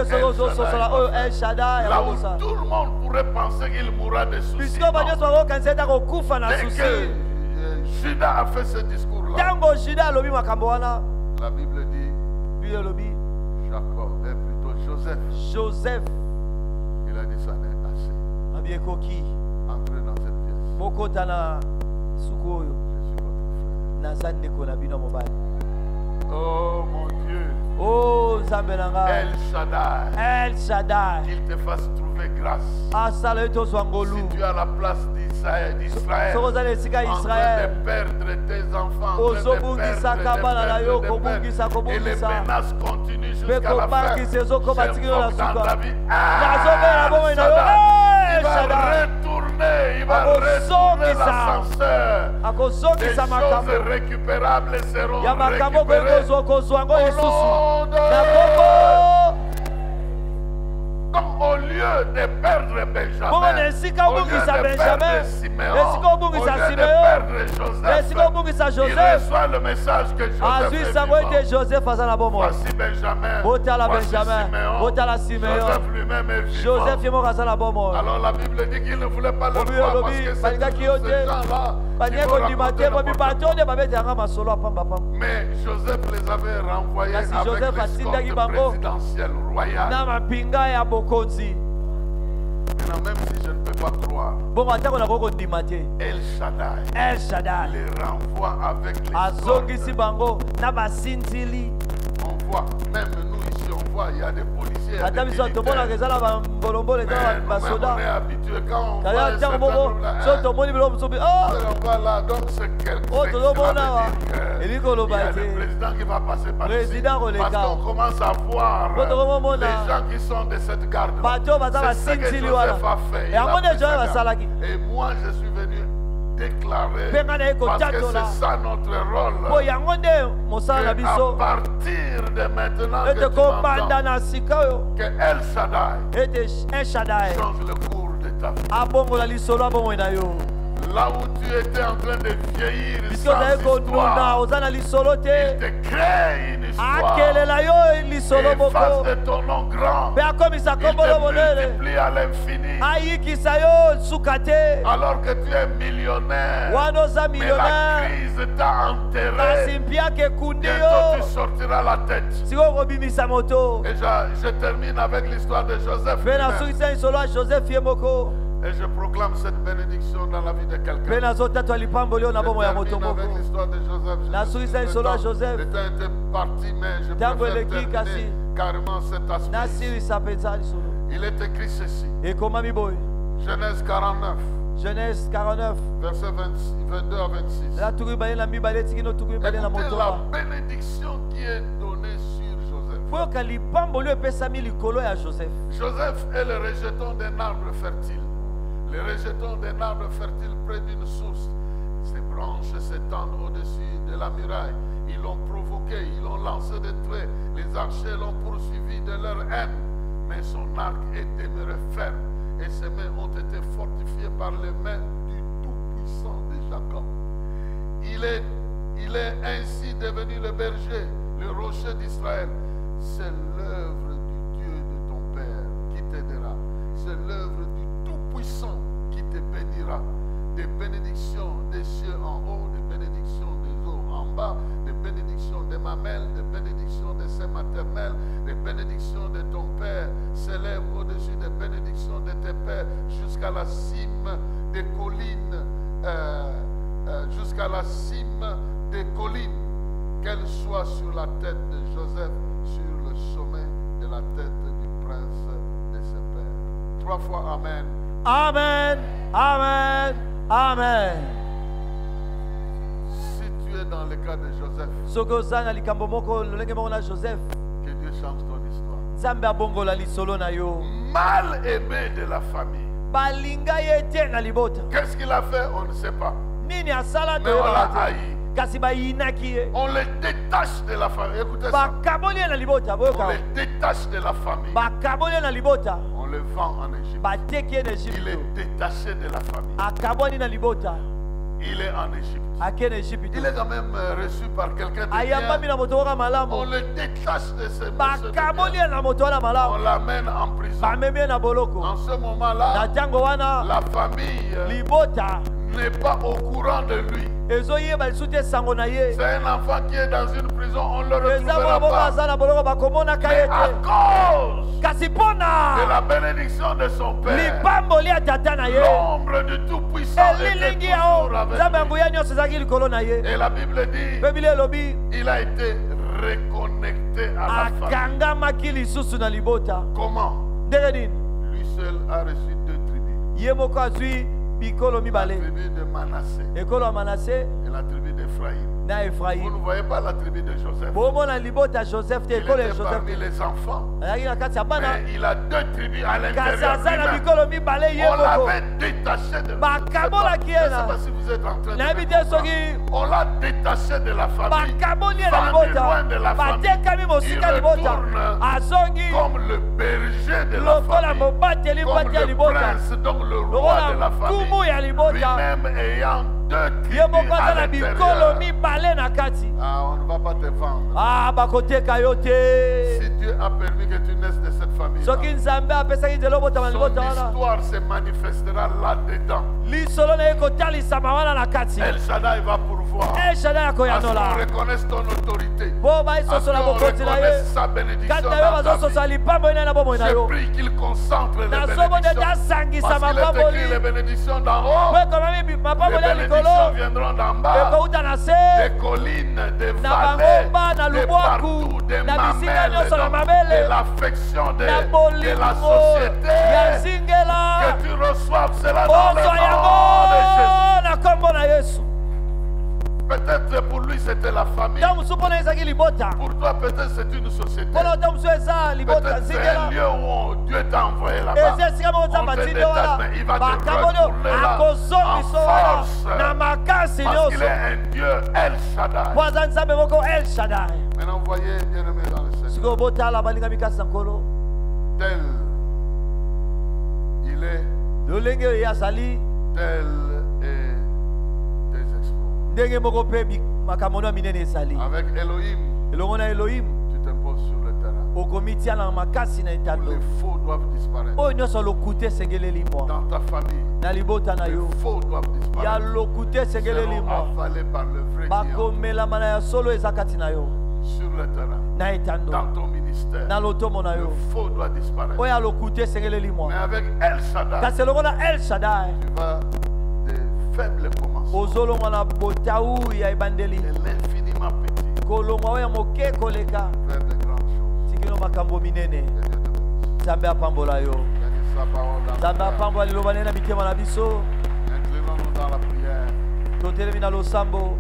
El Shaddai. Là où tout le monde pourrait penser qu'il mourra de soucis. Dès que Judas a fait ce discours-là, la Bible dit Jacob, et plutôt Joseph. Il a dit ça n'est assez. Entrez dans cette pièce. Je suis votre frère. Oh mon Dieu. Oh Zambelanga. El Shaddai. Qu'il te fasse trouver grâce. Si tu es à la place d'Israël, en train de perdre tes enfants, et les menaces continuent jusqu'à la fin. J'invoque dans ta vie. Il va retourner l'ascenseur. Des choses récupérables seront récupérées. Au nom de lieu de perdre Benjamin, Bongo nesika au lieu obungisa de Benjamin, perdre Siméon, esika au obungisa lieu de Siméon, perdre esika Joseph, obungisa il Joseph, reçoit le message que Joseph azwi est sango ete vivant. Joseph aza na bomoi. Voici Benjamin, Botala voici Benjamin, Siméon, botala Siméon. Joseph lui-même est vivant. Joseph ye moko aza na bomoi. Alors la Bible dit qu'il ne voulait pas le Obi croire parce olobi, que c'est balingaki toujours yo ces te. gens-là qui Banie vont kondima raconter te bobi n'importe bato quoi. nde babetaka masolo apamba pamba. Mais Joseph les avait renvoyés Kasi avec Joseph atindaki l'escorte bango présidentielle royale. na mapinga ya bokonzi. Maintenant, même si je ne peux pas croire, Bongo atako nakoki kondima te. El Shaddai El Shaddai les renvoie avec azongisi l'escorte. bango na basintili. On voit, même nous ici, on voit, il y a des policiers, il y a Ata des biso tomonaka militaires. eza na bambolombolo eza Mais na nous-mêmes, basoda. on est habitués quand on voit Kaya un ntango certain moko groupe-là, so hein, tomoni biloko mosusu on va là, donc c'est quelque Oh, chose. tozomona awa. Il y Elingi a koloba le ete président qui va passer par ici. Président koleka. Parce qu'on commence à voir Po tokomona. les gens qui sont de cette garde. bato baza C'est ce que basintili Joseph wana. a fait. Il Yango a nde pris sa Joseph garde. asalaki. Et moi, je suis venu déclarer Mpe ngai naye parce que kotatola. c'est ça notre Po rôle. yango nde mosala na À biso partir de maintenant que ete tu kobanda m'entends, na sika oyo que El Shaddai ete El Shaddai change le cours de ta vie. abongola lisolo abongoi na yo. Là où tu étais en train de vieillir Biso sans ozali konuna histoire, oza na lisolo il te te crée une histoire. akelela yo lisolo Et moko face de ton nom grand, mpe akomisa il kombolo te monene multiplie à l'infini. ayikisa yo suka te Alors que tu es millionnaire, wana oza mais la millionnaire crise t'a enterré. kasi mpiaka ekundi Bientôt yo tu sortiras la tête. sikoyo kobimisa moto. Et je termine avec l'histoire de Joseph. Mpe lui-même. nasukisa lisolo ya Joseph ye moko Et je proclame cette bénédiction dans la vie de mpe quelqu'un. nazotatwa lipamboli oyo na Je bomoi ya moto termine moko. avec l'histoire de Joseph. Je Nasukisa me suis dit, lisolo ya le temps- Joseph. Le temps était parti, mais je Ntango préfère eleki terminer kasi carrément cet aspect. nasilisa mpenza lisolo Il est écrit ceci. ekomami boye. Genèse 49, Genèse 49 versets 22 à 26. eza tuku mibale na mibale etiki no tuku mibale na Écoutez moto la bénédiction qui est donnée sur Joseph. boyoka lipamboli oyo epesami likolo ya Joseph. Joseph est le rejeton d'un arbre fertile. Le rejeton d'un arbre fertile près d'une source. Ses branches s'étendent au-dessus de la muraille. Ils l'ont provoqué, ils l'ont lancé des traits. Les archers l'ont poursuivi de leur haine. Mais son arc est demeuré ferme et ses mains ont été fortifiées par les mains du Tout-Puissant de Jacob. Il est ainsi devenu le berger, le rocher d'Israël. C'est l'œuvre du Dieu de ton Père qui t'aidera. C'est l'œuvre du Tout-Puissant qui te bénira. Des bénédictions des cieux en haut, des bénédictions des eaux en bas, des bénédictions des mamelles, des bénédictions des seins maternels, des bénédictions de ton Père s'élèvent au-dessus des bénédictions de tes pères jusqu'à la cime des collines, jusqu'à la cime des collines, qu'elles soient sur la tête de Joseph, sur le sommet de la tête du prince de ses pères. 3 fois Amen. Amen, amen, amen. Si tu es dans le cas de Joseph, soki oza na likambo moko lolenge moko na Joseph que Dieu change ton histoire. nzambe abongola lisolo na yo. Mal aimé de la famille. balinga ye te na libota Qu'est-ce qu'il a fait? On ne sait pas. nini asala Mais on l'a toyeba te haï. kasi bayinaki ye On les détache de la famille. Écoutez ça. bakaboli ye na libota On boyoka les détache de la famille. bakaboli ye na libota On le vend en Égypte. bateki ye na Il Egypte est détaché de la famille. akaboli na libota Il est en Égypte. ake na Egypte Il est quand même reçu par quelqu'un de ayambami bien. na moto wana On malamu le détache de ce monsieur de bakaboli bien. ye na moto wana On malamu l'amène en prison. bamemi ye na boloko En ce na moment-là, ntango wana la famille libota n'est pas au courant de lui. ezoyeba lisu te sango na ye C'est un enfant qui est dans une prison, on ne le eza mwana retrouvera moko pas. aza na boloko bakomonaka Mais ye à te cause kasi de mpona la bénédiction de son Père, lipamboli ya tata na ye l'ombre du Tout-Puissant était elilingi yao toujours nzambe avec lui. yanguya nyonso ezalaki likolo na ye Et la Bible dit, bibili elobi il a été reconnecté à la famille. akangamaki lisusu na libota Comment? ndenge nini Lui seul a reçu 2 tribus. ye moko azwi bikolo La mibale tribu de Manassé ekolo ya manase et la tribu d'Ephraïm. na Vous ne Ephraim. voyez pas la tribu de Joseph. Bomona libota Joseph te Il ekolo ya était Joseph. parmi les enfants. Ayaki na kati ya bana. Mais il a deux tribus à Kasi l'intérieur aza na lui-même. mikolo mibale ye On moko. l'avait détaché de la Bakabolaki Je ye ne sais na. pas si vous êtes en train de Nayebi me te comprendre. soki On l'a détaché de la famille. bakaboli ye na Vendu loin libota. de la famille. Batekami mosika Il libota. retourne Azongi comme le berger de la lokola famille. mobateli Comme mpati ya le libota. prince, donc le roi de la Lokola famille. nkumu ya libota. Lui-même ayant deux Ye tribus moko à aza na mikolo l'intérieur. mibale na kati. Ah, on ne va pas te vendre. Ah, bakoteka yo te. Si Dieu a permis que tu naisses de cette famille, Soki nzambe apesaki nzela obotama na son libota wana. histoire se manifestera là-dedans. Lisolo na ye kotalisama wana na kati. El Shaddai va pourvoir. El Shaddai À ce qu'on akoyanola. reconnaisse ton autorité. Po À ce baisosola qu'on bokonzi na ye. reconnaisse sa bénédiction Kati na yo dans ta bazososa vie. lipambo ina na bomoi na Je yo. prie qu'il concentre les Nasomo bénédictions. nde asangisa Parce qu'il est écrit les mapamboli. bénédictions d'en haut. Po ekomami mapamboli Les ya bénédictions likolo. viendront d'en bas. Ekouta na se. Des collines, des Na vallées, bangomba, na de lubwaku, partout, des na bisika mamelles, nyonso na donc, mabele, de l'affection de na la bolingo société. ya zingela. Que tu reçoives cela dans le Ozwa nom de yango na kombo na Yesu. Jésus. Peut-être pour lui c'était la famille. Ntango mosusu mpona ezalaki libota. Pour toi peut-être c'est une société. Mpona ntango mosusu eza libota Peut-être c'est un zingela. lieu où Dieu t'a envoyé là-bas. Eza esika moko On nzambe te atindi détache, wana. mais il va te Bakaboli retourner là akozongisa en wana force. na makasi Parce qu'il nyonso. est un Dieu El Shaddai. Po aza nzambe moko El Shaddai. Maintenant voyez bien-aimé dans le Seigneur. Sikoyo botala balinga mikasi na nkolo. Tel il est, Lolenge oyo ye azali tel est tes exploits. ndenge moko mpe makambo no ya minene ezali. Avec Elohim, Elongo na Elohim tu t'imposes sur le terrain. okomitia na makasi na Tous etando. les faux doivent disparaître. Oyo nyonso lokute esengeleli mwa. Dans ta famille, Na libota na les yo. faux doivent Ya disparaître. lokute esengeleli Seront mwa. avalés par le vrai qui est en toi. Bakomelama na ya solo eza kati na yo. Sur le terrain, Na etando. dans ton ministère, Na lotomo na le yo. faux doit disparaître. Oyo alokute esengeleli Mais mwa. avec El Shaddai, Kasi elongo na El Shaddai. tu vas des faibles commencements Ozolongwa na botau ya ebandeli. et l'infiniment petit Kolongwa oyo ya moke koleka. vers de grandes choses. Tikino makambo minene. Que Dieu te bénisse. Nzambe apambola yo. Bénis sa parole dans Nzambe notre cœur. apambola liloba nene na mitema na biso. Inclinons-nous dans la prière. Totelemi na losambo.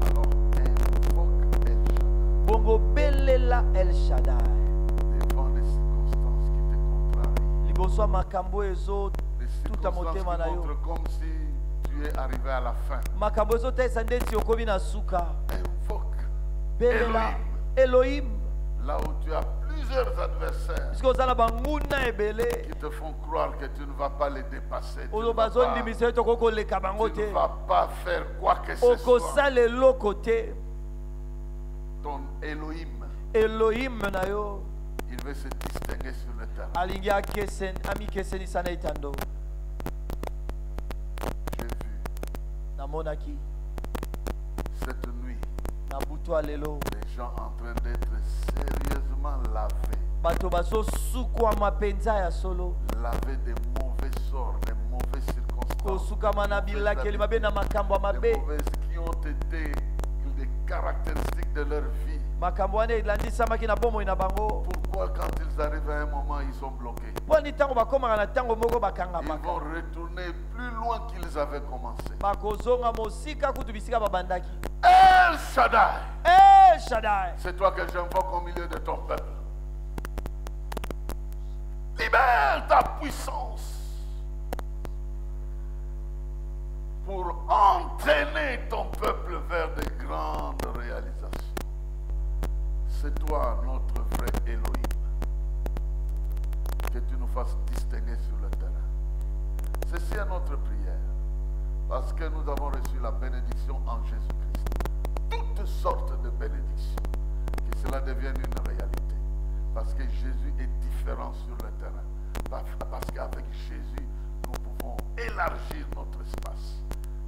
Alors, invoque El Shaddai Bongo belela El Shaddai. devant les circonstances qui te contrarient. Liboso ya makambo ezo Les tuta circonstances motema na qui yo. montrent comme si tu es arrivé à la fin. Makambo ezotalisa ndeti okomi na suka. Invoque Belela Elohim. là où tu as plusieurs adversaires Puisque oza na banguna ebele. qui te font croire que tu ne vas pas les dépasser. Tu ne Ozo vas pas, bazondimisa yo tokoki koleka bango tu te. ne vas pas faire quoi que ce soit. Okosala eloko te. Ton Elohim, Elohim na yo il veut se distinguer sur le terrain. alingi amikesenisa na etando. J'ai vu Namonaki cette nuit na butu ya lelo les gens en train d'être sérieusement lavés. bato bazosukwama mpenza ya solo. Lavés des mauvais sorts, des mauvaises circonstances. Kosukama na bilakeli mabe na makambo ya Des mabe. mauvaises qui ont été des caractéristiques de leur vie. Makambo wana elandisamaki na bomoi na bango. Pourquoi quand ils arrivent à un moment, ils sont bloqués? Poni ntango bakomaka na ntango moko Ils bakangamaka. vont retourner plus loin qu'ils avaient commencé. Bakozonga mosika kutu bisika babandaki. El Shaddai, El Shaddai. c'est toi que j'invoque au milieu de ton peuple. Libère ta puissance pour entraîner ton peuple vers de grandes réalisations. C'est toi notre vrai Elohim. Que tu nous fasses distinguer sur le terrain. Ceci est notre prière. Parce que nous avons reçu la bénédiction en Jésus-Christ. Toutes sortes de bénédictions. Que cela devienne une réalité. Parce que Jésus est différent sur le terrain. Parce qu'avec Jésus, nous pouvons élargir notre espace.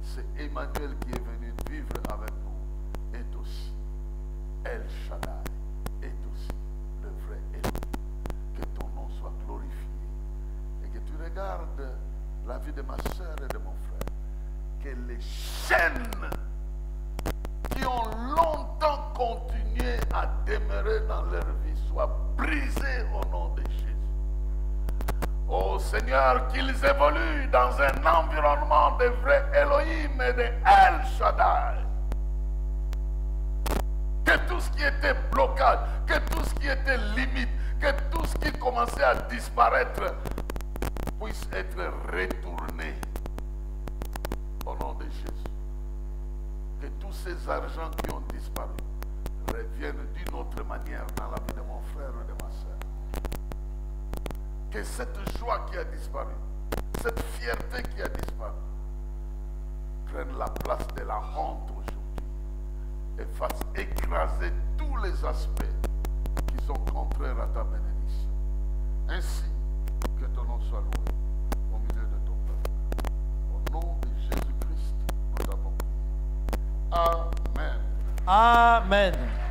C'est Emmanuel qui est venu vivre avec nous. Est aussi El Shaddai. Est aussi le vrai Elohim. Que ton nom soit glorifié. Et que tu regardes la vie de ma soeur et de mon frère. Que les chaînes qui ont longtemps continué à demeurer dans leur vie soient brisées au nom de Jésus. Oh Seigneur, qu'ils évoluent dans un environnement de vrai Elohim et de El Shaddai. Que tout ce qui était blocage, que tout ce qui était limite, que tout ce qui commençait à disparaître puisse être retourné au nom de Jésus. Que tous ces argents qui ont disparu reviennent d'une autre manière dans la vie de mon frère et de ma soeur. Que cette joie qui a disparu, cette fierté qui a disparu, prenne la place de la honte aujourd'hui et fasse écraser tous les aspects qui sont contraires à ta bénédiction. Ainsi, que ton nom soit loué au milieu de ton peuple. Au nom de Jésus-Christ, nous avons prié. Amen. Amen.